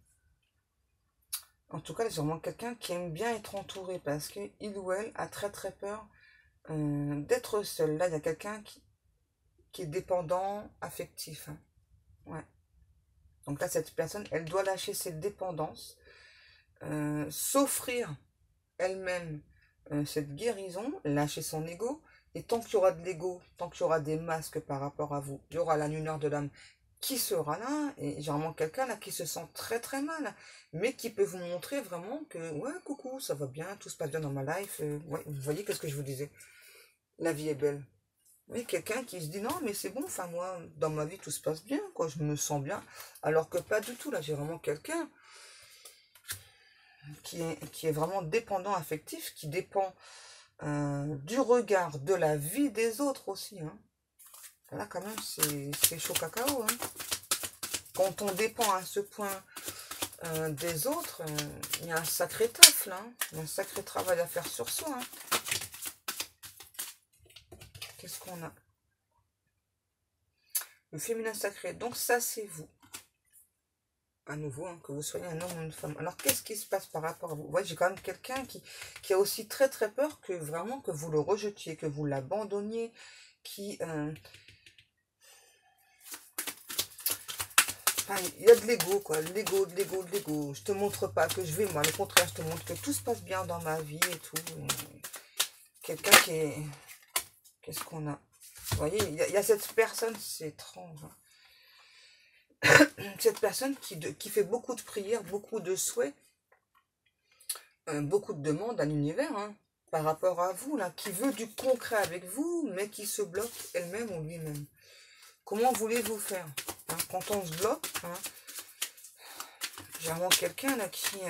En tout cas, c'est vraiment quelqu'un qui aime bien être entouré parce qu'il ou elle a très très peur d'être seul. Là, il y a quelqu'un qui est dépendant, affectif. Hein. Ouais. Donc là, cette personne, elle doit lâcher ses dépendances. s'offrir elle-même cette guérison, lâcher son ego. Et tant qu'il y aura de l'ego, tant qu'il y aura des masques par rapport à vous, il y aura la lumière de l'âme qui sera là, et généralement quelqu'un là qui se sent très très mal, mais qui peut vous montrer vraiment que, ouais, coucou, ça va bien, tout se passe bien dans ma life, ouais, vous voyez, qu'est-ce que je vous disais? La vie est belle. Oui, quelqu'un qui se dit, non, mais c'est bon, enfin, moi, dans ma vie, tout se passe bien, quoi, je me sens bien, alors que pas du tout, là, j'ai vraiment quelqu'un qui est vraiment dépendant affectif, qui dépend du regard, de la vie des autres aussi, hein. Là, quand même, c'est chaud cacao, hein. Quand on dépend à ce point des autres, il y a un sacré taf, là, hein. Il y a un sacré travail à faire sur soi, hein. Qu'est-ce qu'on a? Le féminin sacré, donc ça, c'est vous. À nouveau, hein, que vous soyez un homme ou une femme. Alors, qu'est-ce qui se passe par rapport à vous? Ouais, j'ai quand même quelqu'un qui a aussi très très peur que vraiment que vous le rejetiez, que vous l'abandonniez, qui... enfin, il y a de l'ego, quoi. De l'ego, de l'ego, de l'ego. Je te montre pas que je vais mal. Au contraire, je te montre que tout se passe bien dans ma vie et tout. Quelqu'un qui est... Qu'est-ce qu'on a? Vous voyez, il y a cette personne, c'est étrange, hein. Cette personne qui fait beaucoup de prières, beaucoup de souhaits, beaucoup de demandes à l'univers, hein, par rapport à vous, là, qui veut du concret avec vous, mais qui se bloque elle-même ou lui-même. Comment voulez-vous faire, hein, quand on se bloque, hein, j'ai vraiment quelqu'un là qui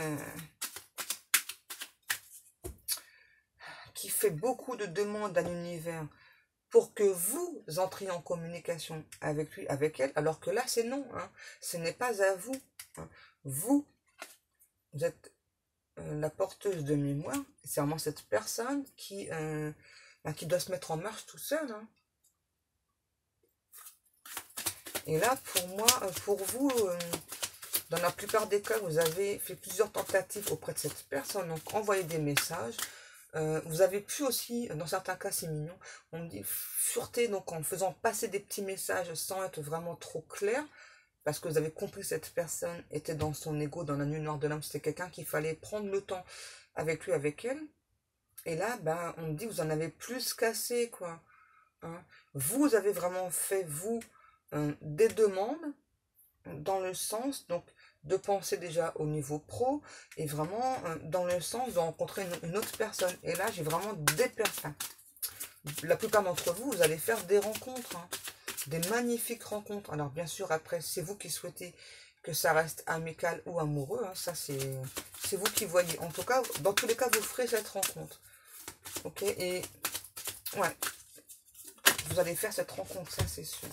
fait beaucoup de demandes à l'univers pour que vous entriez en communication avec lui, avec elle, alors que là, c'est non, hein, ce n'est pas à vous, hein. Vous êtes la porteuse de mémoire, c'est vraiment cette personne qui doit se mettre en marche tout seul, hein. Et là, pour moi, pour vous, dans la plupart des cas, vous avez fait plusieurs tentatives auprès de cette personne, donc envoyez des messages. Vous avez pu aussi, dans certains cas, c'est mignon, on me dit fureter, donc en faisant passer des petits messages sans être vraiment trop clair, parce que vous avez compris que cette personne était dans son ego, dans la nuit noire de l'âme, c'était quelqu'un qu'il fallait prendre le temps avec lui, avec elle. Et là, ben, on me dit, vous en avez plus cassé, quoi, hein. Vous avez vraiment fait, vous, des demandes, dans le sens, donc, de penser déjà au niveau pro, et vraiment, dans le sens de rencontrer une autre personne. Et là, j'ai vraiment des personnes. La plupart d'entre vous, vous allez faire des rencontres, hein, des magnifiques rencontres. Alors, bien sûr, après, c'est vous qui souhaitez que ça reste amical ou amoureux, hein, ça, c'est vous qui voyez. En tout cas, dans tous les cas, vous ferez cette rencontre. Ok, et ouais, vous allez faire cette rencontre, ça c'est sûr.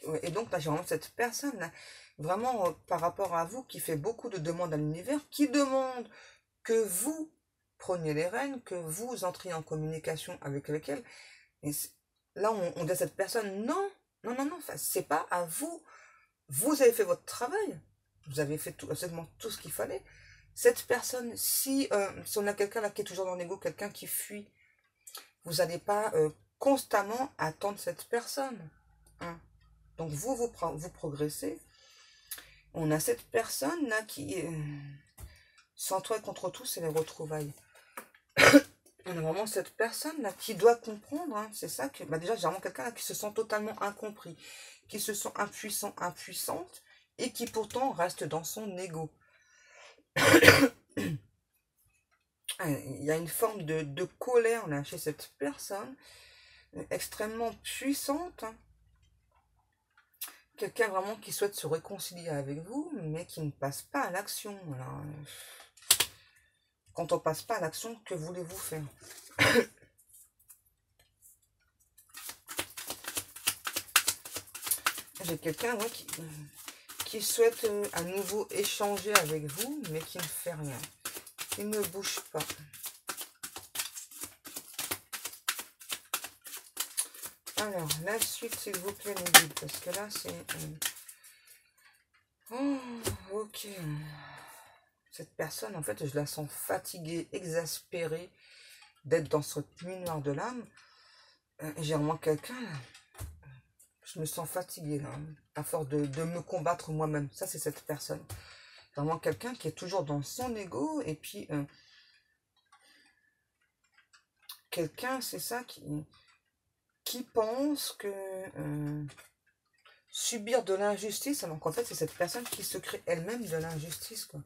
Ouais, et donc là, j'ai vraiment cette personne là, vraiment par rapport à vous, qui fait beaucoup de demandes à l'univers, qui demande que vous preniez les rênes, que vous entriez en communication avec elle. Et là, on dit à cette personne, non, non, non, non, c'est pas à vous. Vous avez fait votre travail. Vous avez fait absolument tout ce qu'il fallait. Cette personne, si on a quelqu'un là qui est toujours dans l'ego, quelqu'un qui fuit, vous n'allez pas constamment attendre cette personne, hein. Donc vous progressez. On a cette personne là qui, sans toi et contre tout, c'est les retrouvailles. On a vraiment cette personne là qui doit comprendre, hein, c'est ça que, bah déjà j'ai vraiment quelqu'un qui se sent totalement incompris, qui se sent impuissant, impuissante, et qui pourtant reste dans son ego. Il y a une forme de colère là chez cette personne, extrêmement puissante, hein. Quelqu'un vraiment qui souhaite se réconcilier avec vous, mais qui ne passe pas à l'action. Alors, quand on passe pas à l'action, que voulez-vous faire? J'ai quelqu'un, ouais, qui souhaite à nouveau échanger avec vous, mais qui ne fait rien. Qui ne bouge pas. Alors, la suite, s'il vous plaît, les guides, parce que là, c'est... Oh, ok. Cette personne, en fait, je la sens fatiguée, exaspérée d'être dans cette nuit noire de l'âme. J'ai vraiment quelqu'un, là. Je me sens fatiguée, là, à force de me combattre moi-même. Ça, c'est cette personne. Vraiment quelqu'un qui est toujours dans son ego. Et puis, quelqu'un, c'est ça, qui pense que subir de l'injustice, alors qu'en fait, c'est cette personne qui se crée elle-même de l'injustice, quoi.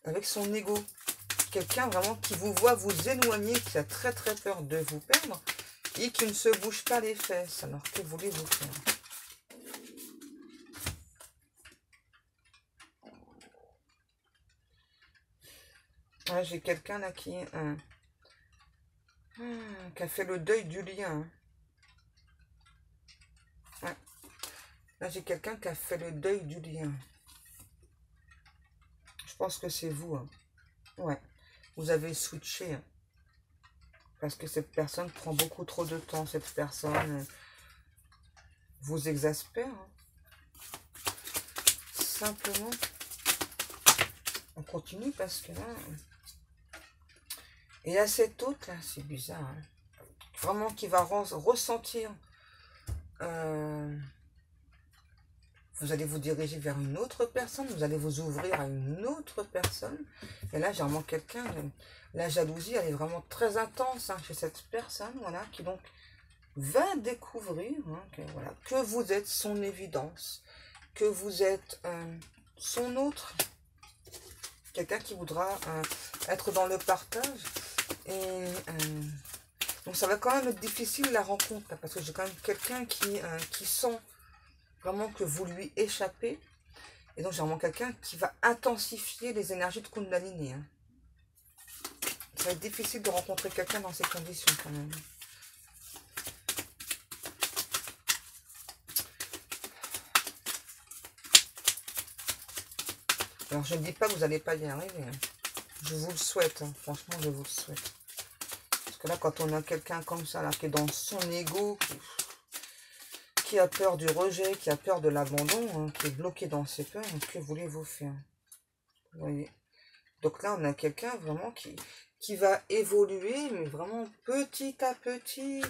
Avec son ego. Quelqu'un vraiment qui vous voit vous éloigner, qui a très très peur de vous perdre et qui ne se bouge pas les fesses. Alors que voulez-vous faire? Ouais, j'ai quelqu'un là qui a fait le deuil du lien. Ouais. Là, j'ai quelqu'un qui a fait le deuil du lien. Je pense que c'est vous. Hein. Ouais. Vous avez switché. Hein. Parce que cette personne prend beaucoup trop de temps. Cette personne vous exaspère. Hein. Simplement. On continue parce que là... Et à cet autre, là, c'est bizarre. Hein. Vraiment qui va ressentir... vous allez vous diriger vers une autre personne, vous allez vous ouvrir à une autre personne. Et là, j'ai vraiment quelqu'un, la jalousie, elle est vraiment très intense hein, chez cette personne, voilà, qui donc va découvrir hein, que vous êtes son évidence, que vous êtes son autre, quelqu'un qui voudra être dans le partage. Et donc ça va quand même être difficile la rencontre, là, parce que j'ai quand même quelqu'un qui sent vraiment que vous lui échappez. Et donc, j'ai vraiment quelqu'un qui va intensifier les énergies de Kundalini. Hein. Ça va être difficile de rencontrer quelqu'un dans ces conditions, quand même. Alors, je ne dis pas que vous n'allez pas y arriver. Hein. Je vous le souhaite. Hein. Franchement, je vous le souhaite. Parce que là, quand on a quelqu'un comme ça, là, qui est dans son ego, qui a peur du rejet, qui a peur de l'abandon, hein, qui est bloqué dans ses peurs, que voulez-vous faire? Vous voyez? Donc là, on a quelqu'un vraiment qui va évoluer, mais vraiment petit à petit.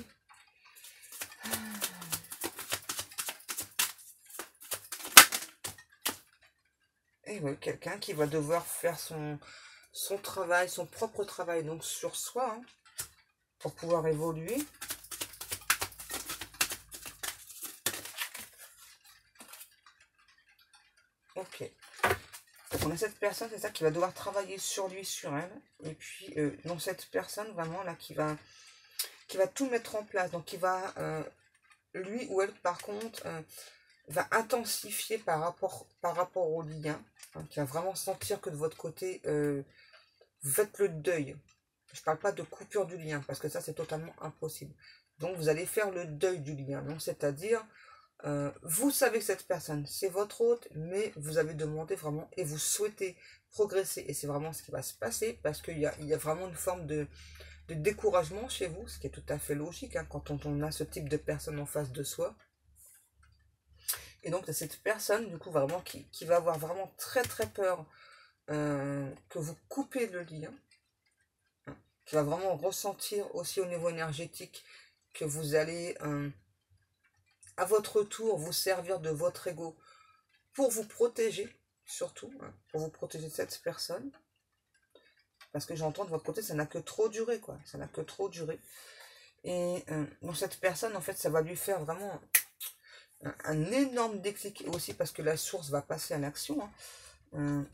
Et oui, quelqu'un qui va devoir faire son travail, son propre travail, donc sur soi, hein, pour pouvoir évoluer. Ok. Donc on a cette personne, c'est ça, qui va devoir travailler sur lui, sur elle. Et puis, donc cette personne, vraiment, là, qui va tout mettre en place. Donc, qui va, lui ou elle, par contre, va intensifier par rapport au lien. Hein, qui va vraiment sentir que de votre côté, vous faites le deuil. Je ne parle pas de coupure du lien, parce que ça, c'est totalement impossible. Donc, vous allez faire le deuil du lien. Donc, c'est-à-dire, vous savez que cette personne, c'est votre hôte, mais vous avez demandé vraiment, et vous souhaitez progresser. Et c'est vraiment ce qui va se passer, parce qu'il y a vraiment une forme de découragement chez vous, ce qui est tout à fait logique, hein, quand on a ce type de personne en face de soi. Et donc, c'est cette personne, du coup, vraiment, qui va avoir vraiment très, très peur que vous coupez le lien, hein, qui va vraiment ressentir aussi au niveau énergétique que vous allez, à votre tour, vous servir de votre ego pour vous protéger, surtout, hein, pour vous protéger de cette personne. Parce que j'entends de votre côté, ça n'a que trop duré, quoi. Ça n'a que trop duré. Et donc, cette personne, en fait, ça va lui faire vraiment un énorme déclic. Et aussi parce que la source va passer à l'action, hein.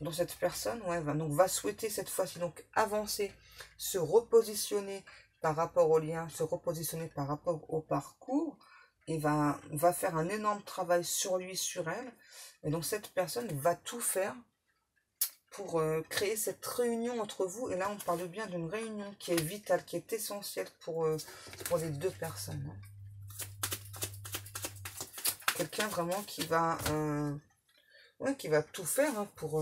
Donc cette personne va souhaiter cette fois-ci donc avancer, se repositionner par rapport au lien, se repositionner par rapport au parcours, et va faire un énorme travail sur lui, sur elle. Et donc cette personne va tout faire pour créer cette réunion entre vous. Et là on parle bien d'une réunion qui est vitale, qui est essentielle pour les deux personnes. Quelqu'un vraiment qui va tout faire hein, pour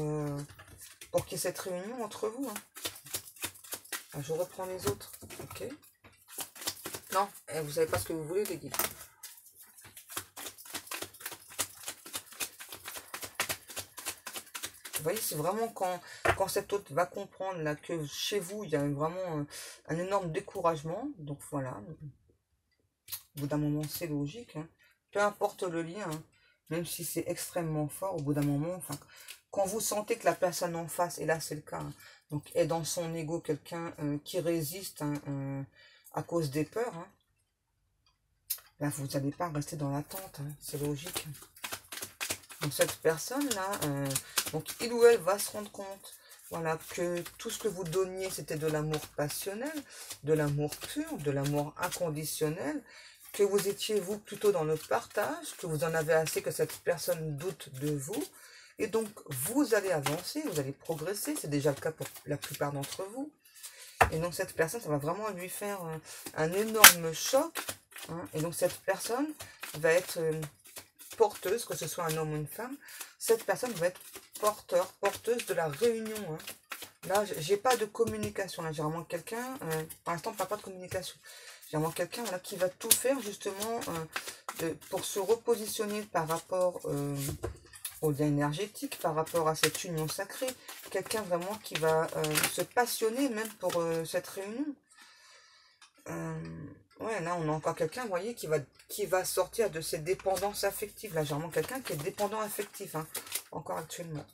qu'il y ait cette réunion entre vous. Hein. Ah, je reprends les autres. Ok. Non, vous savez pas ce que vous voulez, les guides. Vous voyez, c'est vraiment quand cet autre va comprendre là, que chez vous, il y a vraiment un énorme découragement. Donc voilà. Au bout d'un moment, c'est logique. Hein. peu importe le lien, hein, même si c'est extrêmement fort, au bout d'un moment, enfin, quand vous sentez que la personne en face, et là c'est le cas, hein, donc est dans son ego quelqu'un qui résiste, hein, à cause des peurs, hein, là vous n'allez pas rester dans l'attente, hein, c'est logique. Donc cette personne-là, donc il ou elle va se rendre compte, voilà, que tout ce que vous donniez, c'était de l'amour passionnel, de l'amour pur, de l'amour inconditionnel, que vous étiez, vous, plutôt dans le partage, que vous en avez assez que cette personne doute de vous, et donc vous allez avancer, vous allez progresser, c'est déjà le cas pour la plupart d'entre vous, et donc cette personne, ça va vraiment lui faire un énorme choc, hein, et donc cette personne va être porteuse, que ce soit un homme ou une femme, cette personne va être porteuse de la réunion, hein. Là, j'ai pas de communication. Là, j'ai vraiment quelqu'un, pour l'instant, pas de communication. J'ai vraiment quelqu'un là qui va tout faire justement pour se repositionner par rapport au lien énergétique, par rapport à cette union sacrée. Quelqu'un vraiment qui va se passionner même pour cette réunion. Ouais, là, on a encore quelqu'un, vous voyez, qui va sortir de ses dépendances affectives. Là, j'ai vraiment quelqu'un qui est dépendant affectif, hein, encore actuellement.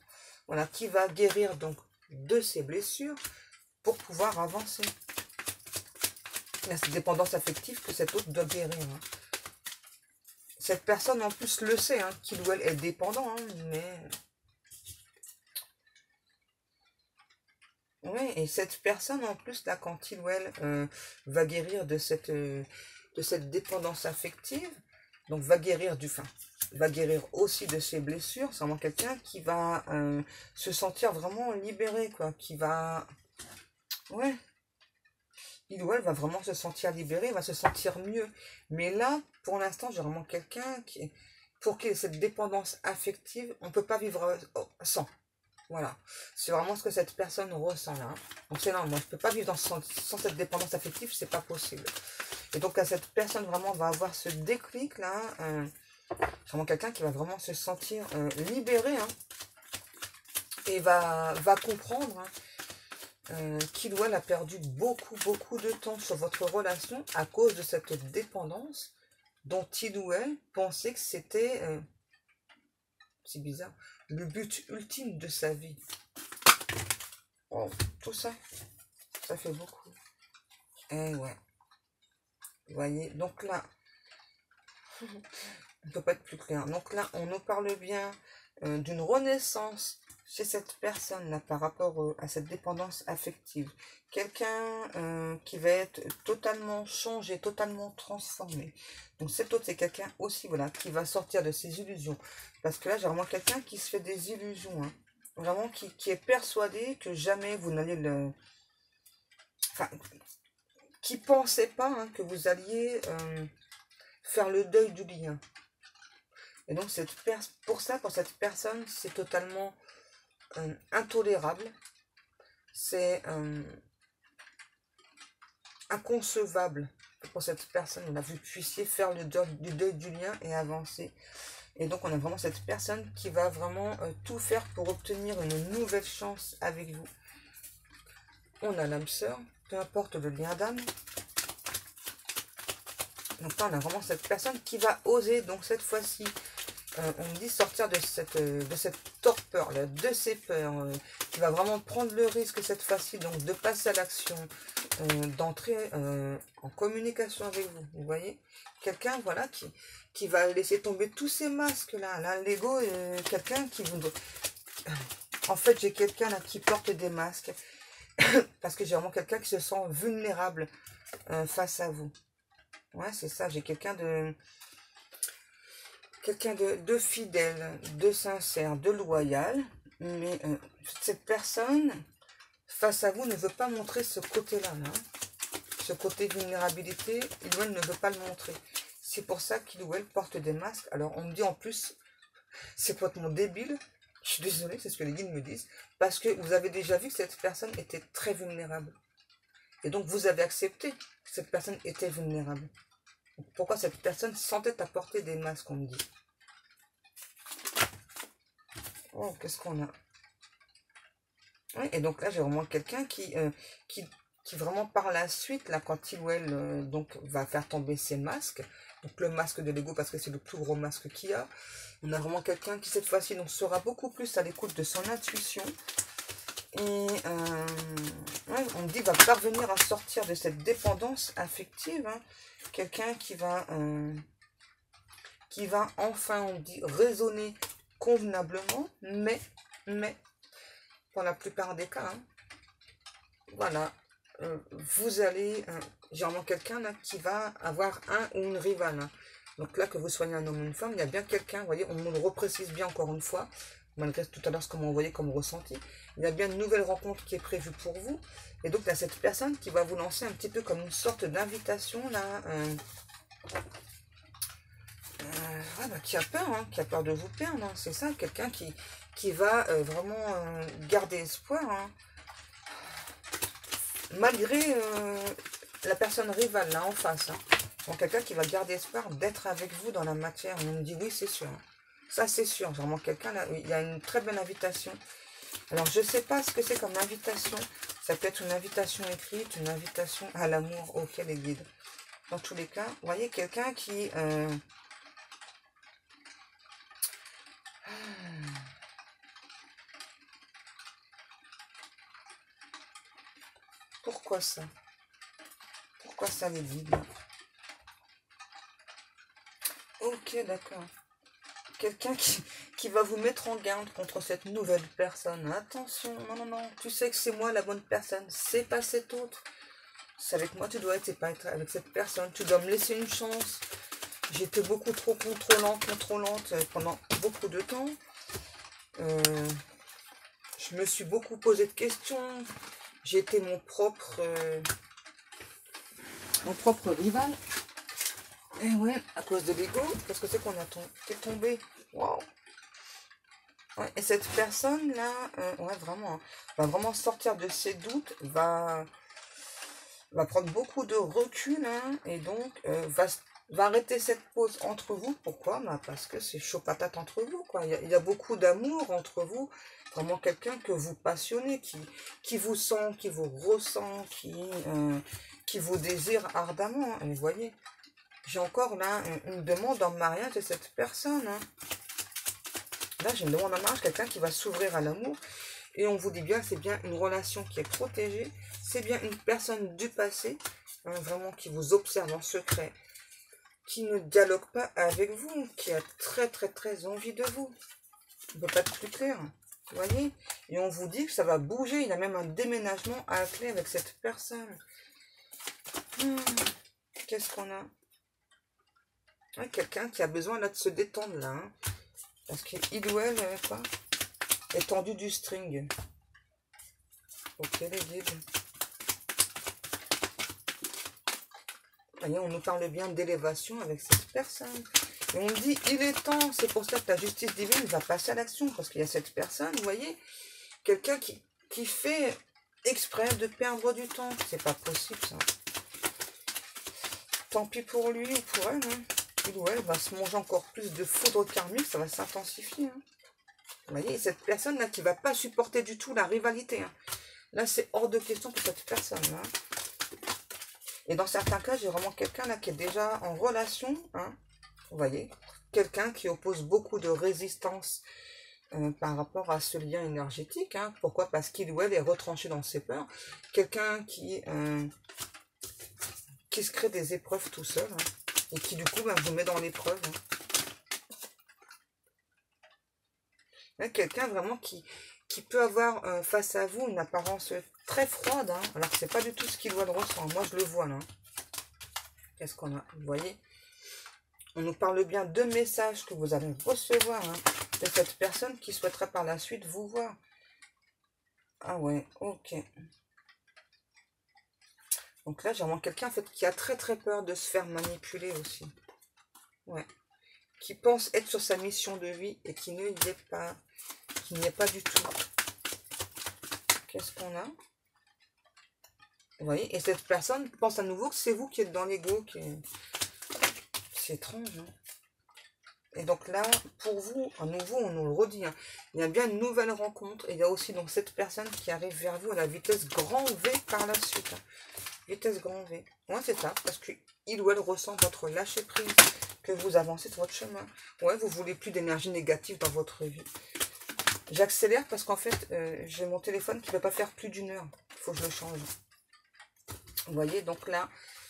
Voilà, qui va guérir donc de ses blessures pour pouvoir avancer. Il y a cette dépendance affective que cet autre doit guérir, hein. Cette personne, en plus, le sait, hein, qu'il ou elle est dépendant, hein, mais... Oui, et cette personne, en plus, là, quand il ou elle va guérir de cette dépendance affective, donc va guérir va guérir aussi de ses blessures, c'est vraiment quelqu'un qui va se sentir vraiment libéré, quoi, qui va... Ouais, il ou elle va vraiment se sentir libéré, va se sentir mieux. Mais là, pour l'instant, j'ai vraiment quelqu'un pour qui cette dépendance affective, on ne peut pas vivre sans. Voilà, c'est vraiment ce que cette personne ressent là. Donc c'est non, moi je peux pas vivre sans cette dépendance affective, c'est pas possible. Et donc là, cette personne vraiment va avoir ce déclic là, vraiment quelqu'un qui va vraiment se sentir libéré, hein, et va comprendre, hein, qu'il ou elle a perdu beaucoup de temps sur votre relation à cause de cette dépendance dont il ou elle pensait que c'était, c'est bizarre, le but ultime de sa vie. Oh, tout ça, ça fait beaucoup. Eh ouais, vous voyez, donc là, on ne peut pas être plus clair. Donc là, on nous parle bien d'une renaissance chez cette personne-là par rapport à cette dépendance affective. Quelqu'un qui va être totalement changé, totalement transformé. Donc cet autre, c'est quelqu'un aussi, voilà, qui va sortir de ses illusions. Parce que là, j'ai vraiment quelqu'un qui se fait des illusions, hein. Vraiment qui est persuadé que jamais vous n'allez le... Enfin, qui ne pensait pas, hein, que vous alliez faire le deuil du lien. Et donc, pour cette personne, c'est totalement intolérable. C'est inconcevable pour cette personne. On a vu puissiez faire le deuil du lien et avancer. Et donc, on a vraiment cette personne qui va vraiment tout faire pour obtenir une nouvelle chance avec vous. On a l'âme sœur, peu importe le lien d'âme. Donc là, on a vraiment cette personne qui va oser, donc cette fois-ci, on me dit sortir de cette torpeur, là, de ces peurs, qui va vraiment prendre le risque cette fois-ci, donc de passer à l'action, d'entrer en communication avec vous, vous voyez. Quelqu'un, voilà, qui va laisser tomber tous ces masques-là. Là, l'ego, quelqu'un qui vous... En fait, j'ai quelqu'un là qui porte des masques, parce que j'ai vraiment quelqu'un qui se sent vulnérable face à vous. Ouais, c'est ça, j'ai quelqu'un de fidèle, de sincère, de loyal, mais cette personne, face à vous, ne veut pas montrer ce côté-là, hein. Ce côté vulnérabilité, il ou elle ne veut pas le montrer. C'est pour ça qu'il ou elle porte des masques. Alors, on me dit en plus, c'est complètement débile, je suis désolée, c'est ce que les guides me disent, parce que vous avez déjà vu que cette personne était très vulnérable. Et donc, vous avez accepté que cette personne était vulnérable. Pourquoi cette personne sentait apporter des masques, on me dit. Oh, qu'est-ce qu'on a? Oui, et donc là, j'ai vraiment quelqu'un qui qui vraiment par la suite, là, quand il ou elle donc, va faire tomber ses masques, donc le masque de l'ego parce que c'est le plus gros masque qu'il y a, on a vraiment quelqu'un qui cette fois-ci donc, sera beaucoup plus à l'écoute de son intuition. Et ouais, on dit va parvenir à sortir de cette dépendance affective. Hein. Quelqu'un qui va enfin, on dit, raisonner convenablement, mais, pour la plupart des cas, hein, voilà, vous allez, généralement quelqu'un là qui va avoir un ou une rivale. Hein. Donc là, que vous soyez un homme ou une femme, il y a bien quelqu'un, vous voyez, on me le reprécise bien encore une fois, malgré tout à l'heure ce que vous m'envoyez comme ressenti, il y a bien une nouvelle rencontre qui est prévue pour vous. Et donc, il y a cette personne qui va vous lancer un petit peu comme une sorte d'invitation, là, qui a peur, hein, qui a peur de vous perdre. Hein, c'est ça, quelqu'un qui va vraiment garder espoir, hein, malgré la personne rivale, là, en face. Hein. Donc, quelqu'un qui va garder espoir d'être avec vous dans la matière. On me dit oui, c'est sûr. Ça, c'est sûr. Vraiment, quelqu'un, là, il y a une très bonne invitation. Alors, je ne sais pas ce que c'est comme invitation. Ça peut être une invitation écrite, une invitation à l'amour, ok, les guides. Dans tous les cas, vous voyez, quelqu'un qui... Pourquoi ça? Pourquoi ça, les guides? Ok, d'accord. Quelqu'un qui va vous mettre en garde contre cette nouvelle personne. Attention, non, non, non, tu sais que c'est moi la bonne personne, c'est pas cette autre. C'est avec moi tu dois être, c'est pas être avec cette personne. Tu dois me laisser une chance. J'étais beaucoup trop contrôlante pendant beaucoup de temps. Je me suis beaucoup posé de questions. J'étais mon propre rival. Et ouais, à cause de l'ego, parce que c'est qu'on a tombé. Waouh. Ouais, et cette personne-là, ouais, vraiment, hein, va vraiment sortir de ses doutes, va prendre beaucoup de recul, hein, et donc va arrêter cette pause entre vous. Pourquoi? Bah, parce que c'est chaud patate entre vous, quoi. Il y a beaucoup d'amour entre vous. Vraiment quelqu'un que vous passionnez, qui vous sent, qui vous ressent, qui vous désire ardemment. Hein. Et vous voyez, j'ai encore là une demande en mariage de cette personne. Hein. Là, j'ai une demande en mariage, quelqu'un qui va s'ouvrir à l'amour. Et on vous dit bien, c'est bien une relation qui est protégée. C'est bien une personne du passé, hein, vraiment qui vous observe en secret, qui ne dialogue pas avec vous, qui a très très très envie de vous. On ne peut pas être plus clair. Vous voyez? Et on vous dit que ça va bouger. Il y a même un déménagement à la clé avec cette personne. Qu'est-ce qu'on a? Ouais, quelqu'un qui a besoin là de se détendre là. Hein, parce qu'il ou elle, quoi, est tendu du string. Ok les guides. Voyez, on nous parle bien d'élévation avec cette personne. Et on dit, il est temps, c'est pour ça que la justice divine va passer à l'action, parce qu'il y a cette personne, vous voyez, quelqu'un qui fait exprès de perdre du temps. C'est pas possible, ça. Tant pis pour lui ou pour elle. Hein. Il ou elle va se manger encore plus de foudre karmique, ça va s'intensifier. Hein. Vous voyez, cette personne-là qui va pas supporter du tout la rivalité. Hein. Là, c'est hors de question pour cette personne-là. Et dans certains cas, j'ai vraiment quelqu'un là qui est déjà en relation. Hein. Vous voyez, quelqu'un qui oppose beaucoup de résistance par rapport à ce lien énergétique. Hein. Pourquoi? Parce qu'il ou elle est retranché dans ses peurs. Quelqu'un qui se crée des épreuves tout seul. Hein, et qui du coup vous met dans l'épreuve. Hein. Quelqu'un vraiment qui peut avoir face à vous une apparence très froide. Hein, alors que c'est pas du tout ce qu'il doit de ressent. Moi je le vois là. Qu'est-ce qu'on a? Vous voyez? On nous parle bien de messages que vous allez recevoir hein, de cette personne qui souhaiterait par la suite vous voir. Ah ouais, ok. Donc là, j'ai vraiment quelqu'un en fait, qui a très très peur de se faire manipuler aussi. Ouais. Qui pense être sur sa mission de vie et qui n'y est pas. Qui n'y est pas du tout. Qu'est-ce qu'on a? Vous voyez? Et cette personne pense à nouveau que c'est vous qui êtes dans l'ego. C'est étrange, hein? Et donc là, pour vous, à nouveau, on nous le redit, hein, il y a bien une nouvelle rencontre. Et il y a aussi donc cette personne qui arrive vers vous à la vitesse grand V par la suite. Hein. vitesse grand V. Ouais, c'est ça, parce qu'il ou elle ressent votre lâcher prise, que vous avancez sur votre chemin. Ouais, vous voulez plus d'énergie négative dans votre vie. J'accélère parce qu'en fait, j'ai mon téléphone qui ne peut pas faire plus d'1 heure. Il faut que je le change. Vous voyez, donc là,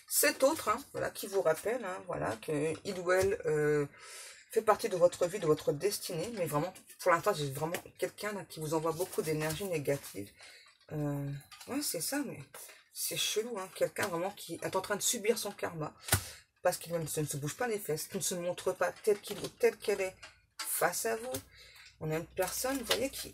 cet autre, hein, voilà, qui vous rappelle, hein, voilà, que il ou elle fait partie de votre vie, de votre destinée, mais vraiment, pour l'instant, j'ai vraiment quelqu'un qui vous envoie beaucoup d'énergie négative. Ouais, c'est ça, mais c'est chelou, hein, quelqu'un vraiment qui est en train de subir son karma, parce qu'il ne se bouge pas les fesses, qu'il ne se montre pas tel qu'il ou telle qu'elle est face à vous. On a une personne, vous voyez, qui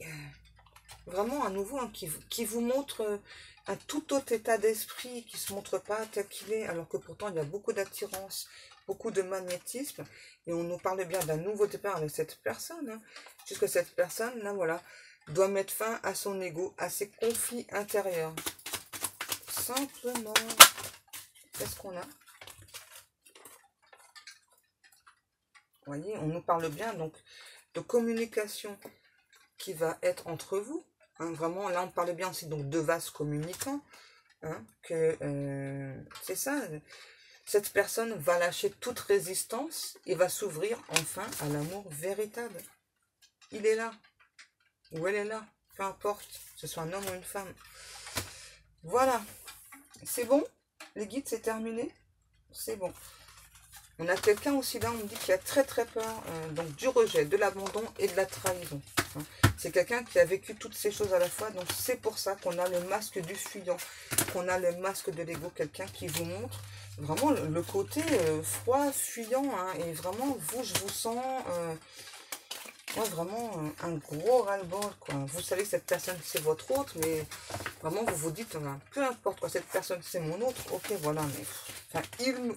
vraiment à nouveau, hein, qui vous montre un tout autre état d'esprit, qui ne se montre pas tel qu'il est, alors que pourtant il y a beaucoup d'attirance, beaucoup de magnétisme, et on nous parle bien d'un nouveau départ avec cette personne, hein, puisque cette personne, là, voilà, doit mettre fin à son ego, à ses conflits intérieurs. Simplement. Qu'est-ce qu'on a? Vous voyez, on nous parle bien, donc, de communication qui va être entre vous. Hein, vraiment, là, on parle bien aussi donc de vases communicants. Hein, que c'est ça. Cette personne va lâcher toute résistance et va s'ouvrir enfin à l'amour véritable. Il est là. Ou elle est là. Peu importe. Que ce soit un homme ou une femme. Voilà. C'est bon? Les guides, c'est terminé? C'est bon. On a quelqu'un aussi là, on me dit qu'il a très très peur donc du rejet, de l'abandon et de la trahison. Hein. C'est quelqu'un qui a vécu toutes ces choses à la fois, donc c'est pour ça qu'on a le masque du fuyant, qu'on a le masque de l'ego, quelqu'un qui vous montre vraiment le côté froid, fuyant, hein, et vraiment, vous, je vous sens ouais, vraiment un gros ras-le-bol, quoi. Vous savez que cette personne, c'est votre autre, mais vraiment, vous vous dites, peu importe, quoi, cette personne, c'est mon autre, ok, voilà, mais enfin,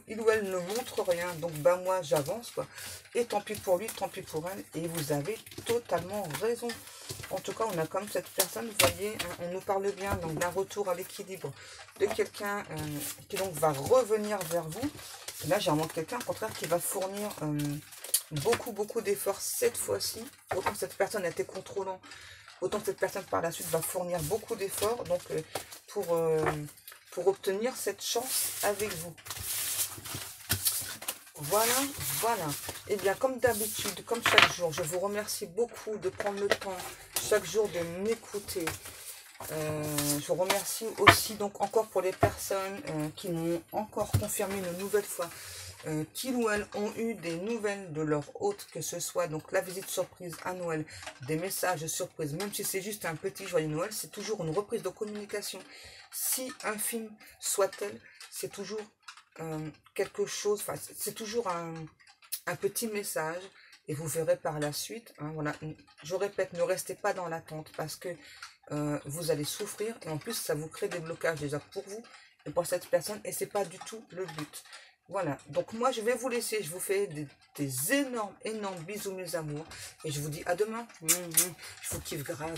il ou elle ne montre rien, donc, bah, moi, j'avance, quoi. Et tant pis pour lui, tant pis pour elle, et vous avez totalement raison. En tout cas, on a comme cette personne, vous voyez, hein, on nous parle bien, donc, d'un retour à l'équilibre de quelqu'un qui, donc, va revenir vers vous. Et là, j'ai vraiment quelqu'un, au contraire, qui va fournir beaucoup d'efforts cette fois-ci. Autant cette personne a été contrôlant, autant cette personne par la suite va fournir beaucoup d'efforts donc pour obtenir cette chance avec vous. Voilà, voilà. Et bien comme d'habitude, comme chaque jour, je vous remercie beaucoup de prendre le temps chaque jour de m'écouter. Je vous remercie aussi donc encore pour les personnes qui m'ont encore confirmé une nouvelle fois qu'ils ou elles ont eu des nouvelles de leur hôte, que ce soit donc la visite surprise à Noël, des messages surprises, même si c'est juste un petit joyeux Noël, c'est toujours une reprise de communication. Si infime soit-elle, c'est toujours quelque chose, enfin c'est toujours un petit message, et vous verrez par la suite, hein, voilà, je répète, ne restez pas dans l'attente, parce que vous allez souffrir, et en plus ça vous crée des blocages déjà pour vous et pour cette personne, et c'est pas du tout le but. Voilà, donc moi je vais vous laisser, je vous fais des énormes bisous mes amours, et je vous dis à demain. Je vous kiffe grave.